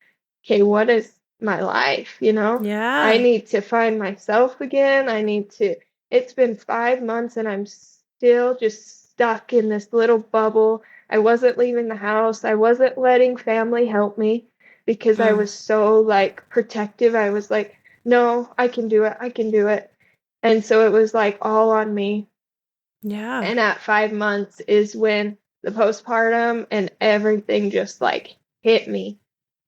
okay, what is my life? You know, I Yeah. need to find myself again. It's been 5 months and I'm still just stuck in this little bubble. I wasn't leaving the house. I wasn't letting family help me. because I was so like protective. I was like, no, I can do it. I can do it. And so it was like all on me. Yeah. And at 5 months is when the postpartum and everything just like hit me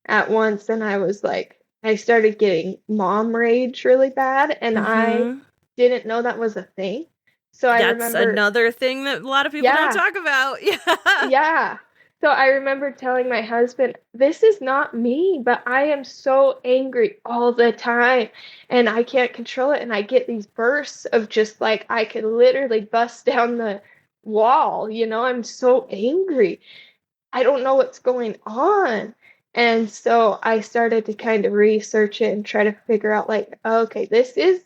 at once. And I was like, I started getting mom rage really bad. And I didn't know that was a thing. So I That's remember another thing that a lot of people don't talk about. Yeah. Yeah. So I remember telling my husband, this is not me, but I am so angry all the time and I can't control it. And I get these bursts of just like, I could literally bust down the wall. I'm so angry. I don't know what's going on. And so I started to kind of research it and try to figure out, like, okay, this is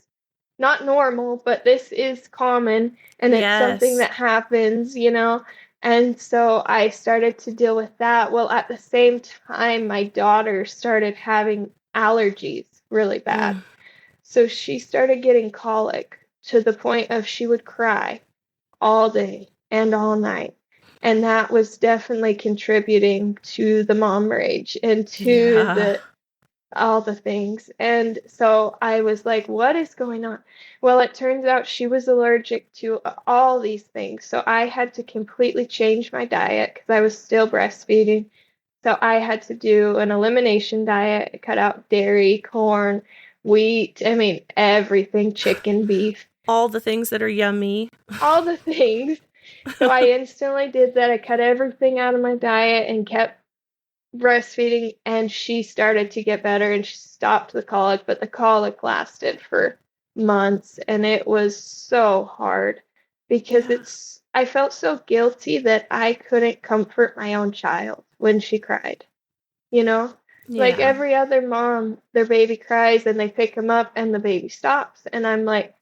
not normal, but this is common and it's something that happens. And so I started to deal with that. Well, at the same time, my daughter started having allergies really bad. So she started getting colic to the point of she would cry all day and all night. And that was definitely contributing to the mom rage and to all the things. And so I was like, what is going on? Well, it turns out she was allergic to all these things. So I had to completely change my diet because I was still breastfeeding. So I had to do an elimination diet, cut out dairy, corn, wheat, everything, chicken, beef. All the things that are yummy. All the things. So I instantly did that. I cut everything out of my diet and kept breastfeeding, and she started to get better and she stopped the colic, but the colic lasted for months and it was so hard because I felt so guilty that I couldn't comfort my own child when she cried. Like every other mom, their baby cries and they pick him up and the baby stops, and I'm like,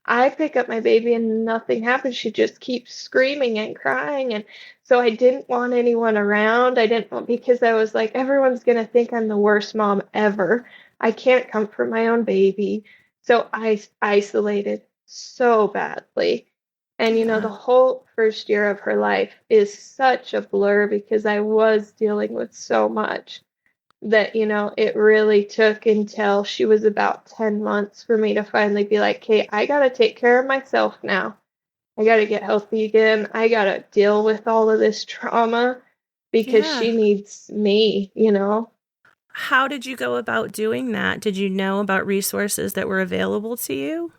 I pick up my baby and nothing happens. She just keeps screaming and crying. And so I didn't want anyone around. I didn't want, because I was like, everyone's going to think I'm the worst mom ever. I can't comfort my own baby. So I isolated so badly. And, the whole first year of her life is such a blur because I was dealing with so much that, it really took until she was about 10 months for me to finally be like, hey, I got to take care of myself now. I got to get healthy again. I got to deal with all of this trauma because she needs me. How did you go about doing that? Did you know about resources that were available to you?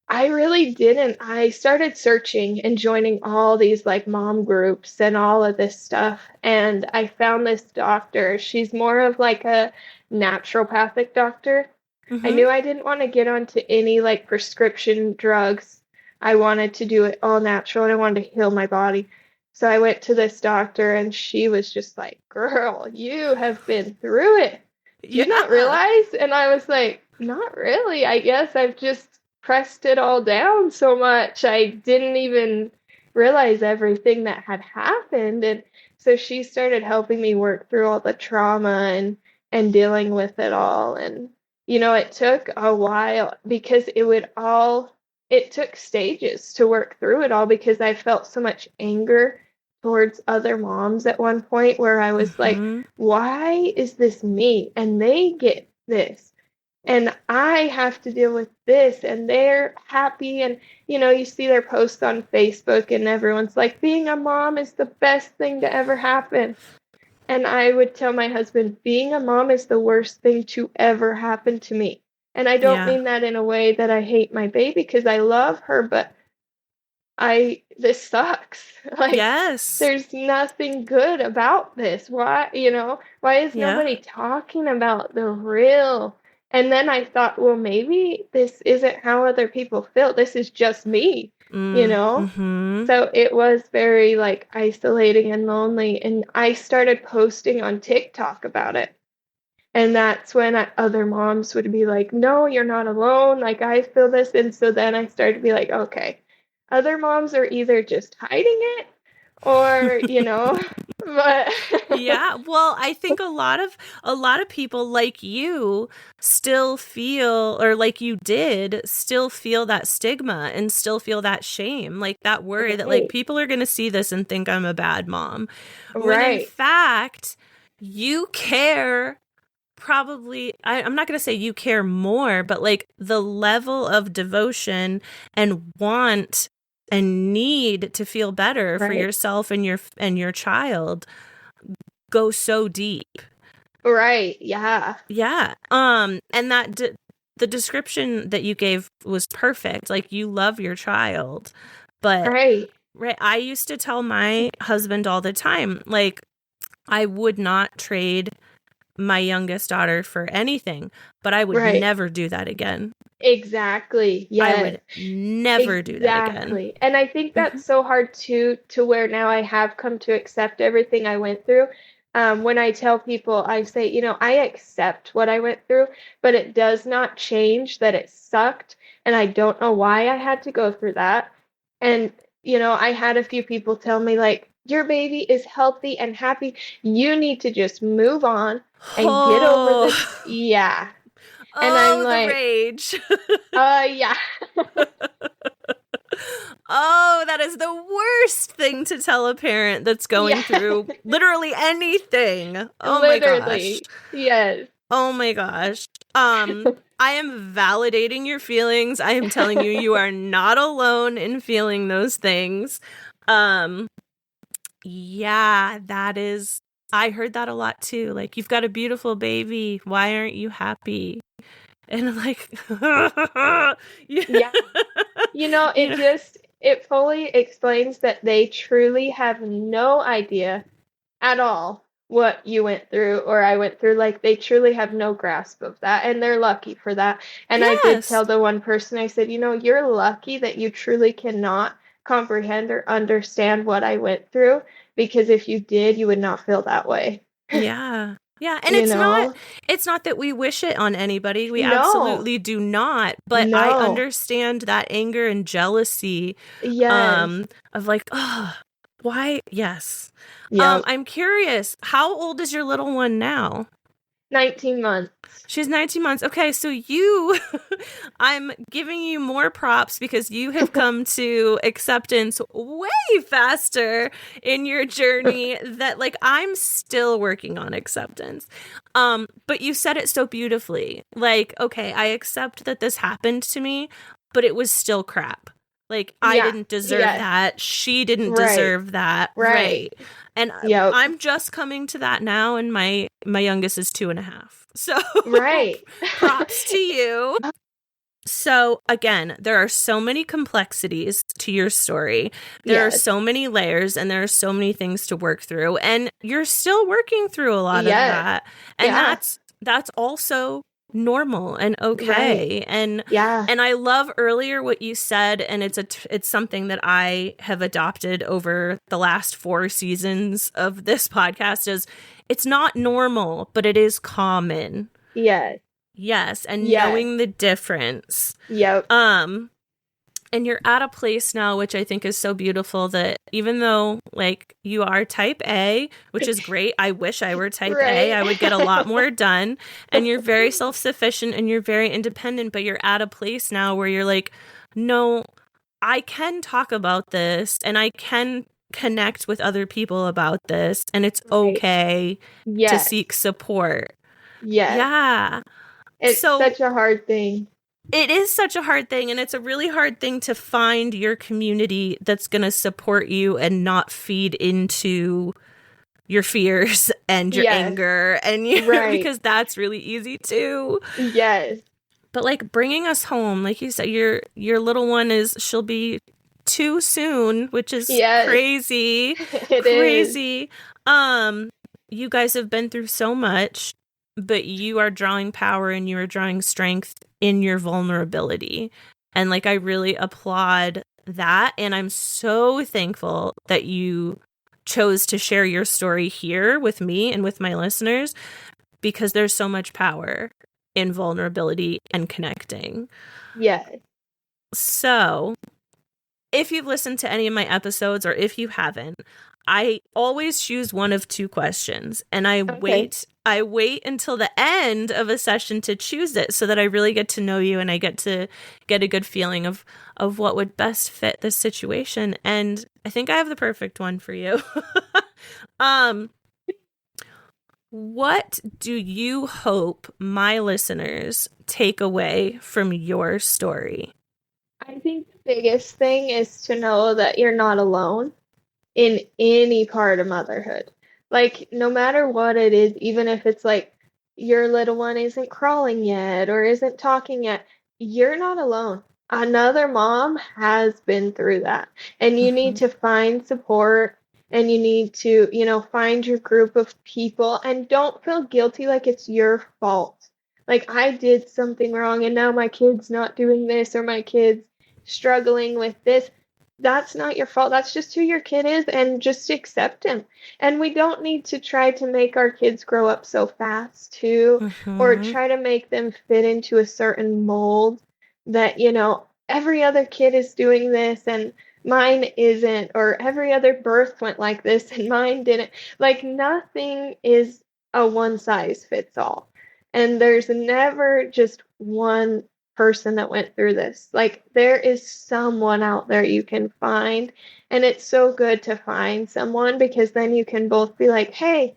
I really didn't. I started searching and joining all these like mom groups and all of this stuff. And I found this doctor. She's more of like a naturopathic doctor. I knew I didn't want to get onto any like prescription drugs. I wanted to do it all natural and I wanted to heal my body. So I went to this doctor and she was just like, girl, you have been through it. Do you not realize? And I was like, not really. I guess I've just pressed it all down so much. I didn't even realize everything that had happened. And so she started helping me work through all the trauma and dealing with it all. And, it took a while because it took stages to work through it all because I felt so much anger towards other moms at one point where I was like, why is this me? And they get this. And I have to deal with this, and they're happy. And, you see their posts on Facebook, and everyone's like, being a mom is the best thing to ever happen. And I would tell my husband, being a mom is the worst thing to ever happen to me. And I don't mean that in a way that I hate my baby, because I love her, but this sucks. Like, there's nothing good about this. Why is nobody talking about the real? And then I thought, well, maybe this isn't how other people feel. This is just me, So it was very like isolating and lonely. And I started posting on TikTok about it. And that's when other moms would be like, no, you're not alone. Like, I feel this. And so then I started to be like, okay, other moms are either just hiding it or, but well, I think a lot of people like you still feel, or like you did, still feel that stigma and still feel that shame, like that worry that like people are going to see this and think I'm a bad mom. When in fact, you care probably, I'm not going to say you care more, but like the level of devotion and want and need to feel better for Right. yourself and your child go so deep. Right. Yeah. Yeah. And the description that you gave was perfect. Like, you love your child, but Right. right, I used to tell my husband all the time, like, I would not trade my youngest daughter for anything, but I would Right. never do that again. Exactly. I Yes. would never do that again. Exactly. And I think Mhm. that's so hard to where now I have come to accept everything I went through. When I tell people, I say, I accept what I went through, but it does not change that it sucked, and I don't know why I had to go through that. And, I had a few people tell me, like, your baby is healthy and happy. You need to just move on and get over the, Oh, yeah. And I'm oh, the like, rage. yeah. Oh, that is the worst thing to tell a parent that's going Yeah. through literally anything. Oh my gosh. Literally. Yes. Oh my gosh. I am validating your feelings. I am telling you, you are not alone in feeling those things. Yeah, that is, I heard that a lot too. Like, you've got a beautiful baby. Why aren't you happy? And I'm like, Yeah. You know, It fully explains that they truly have no idea at all what you went through or I went through. Like, they truly have no grasp of that, and they're lucky for that. And I did yes. tell the one person, I said, you're lucky that you truly cannot comprehend or understand what I went through, because if you did, you would not feel that way. Yeah. Yeah, and You know? it's not that we wish it on anybody. We No. absolutely do not, but I No. understand that anger and jealousy Yes. of like, oh, why? Yes. Yep. I'm curious, how old is your little one now? 19 months. She's 19 months. Okay, so I'm giving you more props because you have come to acceptance way faster in your journey that, like, I'm still working on acceptance. But you said it so beautifully. Like, okay, I accept that this happened to me, but it was still crap. Like, I Yeah. didn't deserve Yes. that. She didn't Right. deserve that. Right. Right. And Yep. I'm just coming to that now, and my youngest is 2.5. So Right. props to you. So again, there are so many complexities to your story. There are Yes. so many layers, and there are so many things to work through. And you're still working through a lot of Yes. that. And Yeah. that's also normal and okay. Right. And Yeah. I love earlier what you said, and it's something that I have adopted over the last 4 seasons of this podcast, is it's not normal, but it is common. Yes. Yes, and Yes. knowing the difference. Yep. And you're at a place now, which I think is so beautiful, that even though, like, you are type A, which is great. I wish I were type Right. A. I would get a lot more done. And you're very self-sufficient and you're very independent, but you're at a place now where you're like, no, I can talk about this and I can connect with other people about this, and it's Right. okay to Yes. seek support. Yes. Yeah. It's So such a hard thing. it is such a hard thing, and it's a really hard thing to find your community that's going to support you and not feed into your fears and your Yes. anger and Right. because that's really easy too. Yes. But like, bringing us home, like you said, your little one she'll be 2 soon, which is Yes. crazy. It is. Crazy. You guys have been through so much, but you are drawing power and you are drawing strength in your vulnerability. And like, I really applaud that. And I'm so thankful that you chose to share your story here with me and with my listeners, because there's so much power in vulnerability and connecting. Yes. So if you've listened to any of my episodes, or if you haven't, I always choose one of 2 questions, and I wait until the end of a session to choose it, so that I really get to know you and I get to get a good feeling of what would best fit this situation. And I think I have the perfect one for you. What do you hope my listeners take away from your story? I think the biggest thing is to know that you're not alone in any part of motherhood. Like, no matter what it is, even if it's like your little one isn't crawling yet or isn't talking yet, you're not alone. Another mom has been through that, and you need Mm-hmm. to find support and you need to, find your group of people and don't feel guilty like it's your fault. Like, I did something wrong and now my kid's not doing this or my kid's struggling with this. That's not your fault. That's just who your kid is, and just accept him. And we don't need to try to make our kids grow up so fast, too, or Mm-hmm. try to make them fit into a certain mold that, every other kid is doing this and mine isn't, or every other birth went like this and mine didn't. Like, nothing is a one size fits all. And there's never just one person that went through this. Like, there is someone out there you can find, and it's so good to find someone because then you can both be like, "Hey,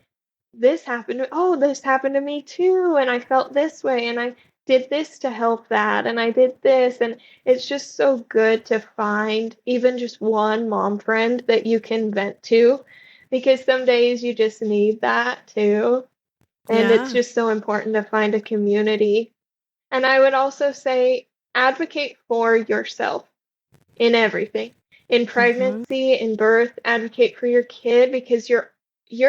this happened to me too, and I felt this way, and I did this to help that, and I did this." And it's just so good to find even just one mom friend that you can vent to, because some days you just need that too. And it's Yeah. just so important to find a community. And I would also say advocate for yourself in everything. In Mm-hmm. pregnancy, in birth, advocate for your kid because you're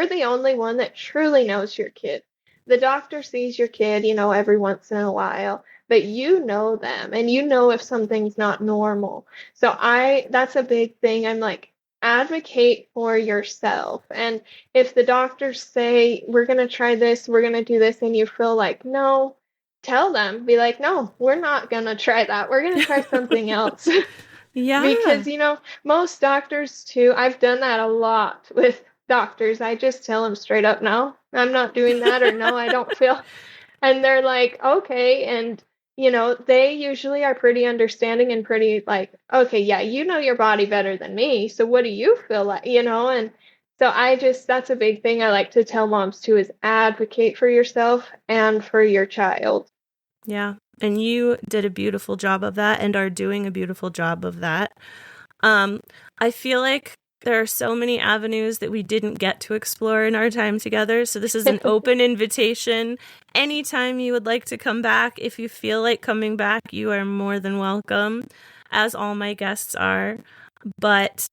the only one that truly knows your kid. The doctor sees your kid, every once in a while, but you know them and you know if something's not normal. So that's a big thing. I'm like, advocate for yourself. And if the doctors say, we're going to try this, we're going to do this, and you feel like, no, tell them, be like, no, we're not going to try that. We're going to try something else. Yeah. Because, most doctors too, I've done that a lot with doctors. I just tell them straight up, no, I'm not doing that, or no, I don't feel. And they're like, okay. And, they usually are pretty understanding and pretty like, okay, yeah, you know your body better than me. So what do you feel like, And so that's a big thing I like to tell moms too, is advocate for yourself and for your child. Yeah. And you did a beautiful job of that and are doing a beautiful job of that. Um, I feel like there are so many avenues that we didn't get to explore in our time together. So this is an open invitation. Anytime you would like to come back, if you feel like coming back, you are more than welcome, as all my guests are. But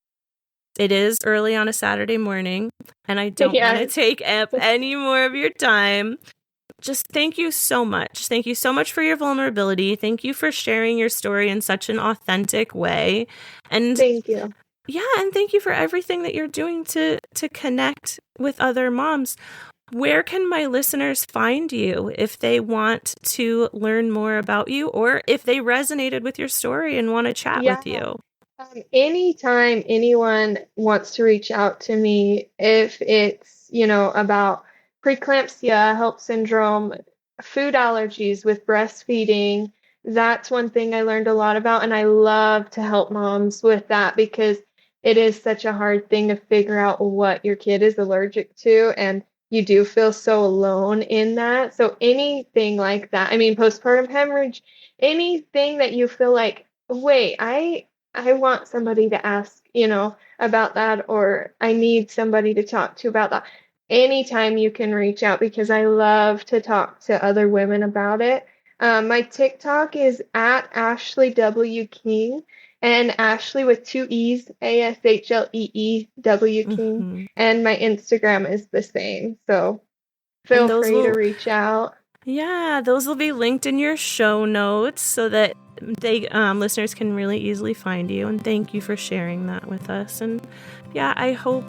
it is early on a Saturday morning, and I don't want to Yeah. take up any more of your time. Just thank you so much. Thank you so much for your vulnerability. Thank you for sharing your story in such an authentic way. And Thank you. yeah, and thank you for everything that you're doing to connect with other moms. Where can my listeners find you if they want to learn more about you, or if they resonated with your story and want to chat Yeah. with you? Anytime anyone wants to reach out to me, if it's, about preeclampsia, HELLP syndrome, food allergies with breastfeeding, that's one thing I learned a lot about. And I love to help moms with that because it is such a hard thing to figure out what your kid is allergic to. And you do feel so alone in that. So anything like that, I mean, postpartum hemorrhage, anything that you feel like, wait, I want somebody to ask, about that, or I need somebody to talk to about that. Anytime you can reach out because I love to talk to other women about it. My TikTok is at Ashlee W. King, and Ashlee with two E's, ASHLEE King. Mm-hmm. And my Instagram is the same. So And feel free to reach out. those will be linked in your show notes so that listeners can really easily find you. And thank you for sharing that with us. And yeah, I hope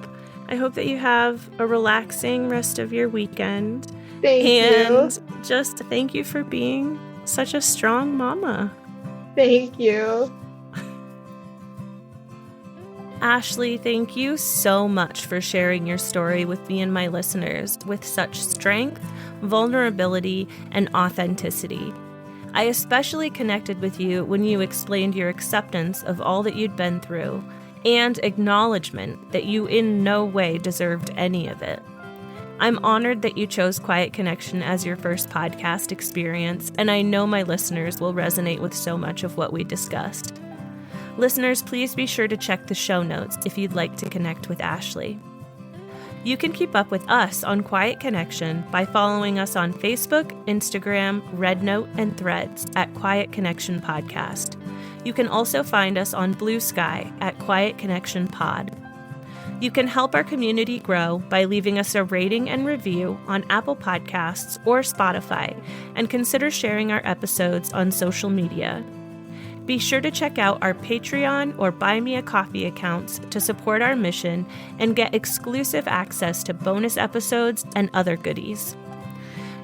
that you have a relaxing rest of your weekend. Thank you. And just thank you for being such a strong mama. Thank you. Ashlee, thank you so much for sharing your story with me and my listeners with such strength, vulnerability, and authenticity. I especially connected with you when you explained your acceptance of all that you'd been through and acknowledgement that you in no way deserved any of it. I'm honored that you chose Quiet Connection as your first podcast experience, and I know my listeners will resonate with so much of what we discussed. Listeners, please be sure to check the show notes if you'd like to connect with Ashlee. You can keep up with us on Quiet Connection by following us on Facebook, Instagram, RedNote, and Threads at Quiet Connection Podcast. You can also find us on Blue Sky at Quiet Connection Pod. You can help our community grow by leaving us a rating and review on Apple Podcasts or Spotify, and consider sharing our episodes on social media. Be sure to check out our Patreon or Buy Me a Coffee accounts to support our mission and get exclusive access to bonus episodes and other goodies.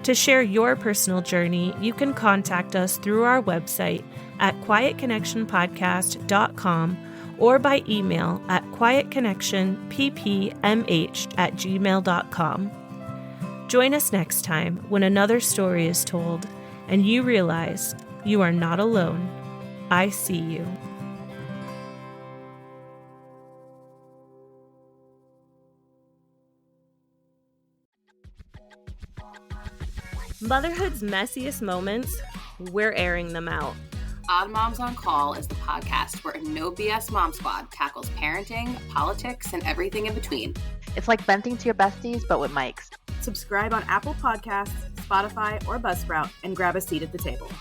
To share your personal journey, you can contact us through our website at quietconnectionpodcast.com or by email at quietconnectionppmh@gmail.com. Join us next time when another story is told and you realize you are not alone. I see you. Motherhood's messiest moments, we're airing them out. Odd Moms on Call is the podcast where a no BS mom squad tackles parenting, politics, and everything in between. It's like venting to your besties, but with mics. Subscribe on Apple Podcasts, Spotify, or Buzzsprout and grab a seat at the table.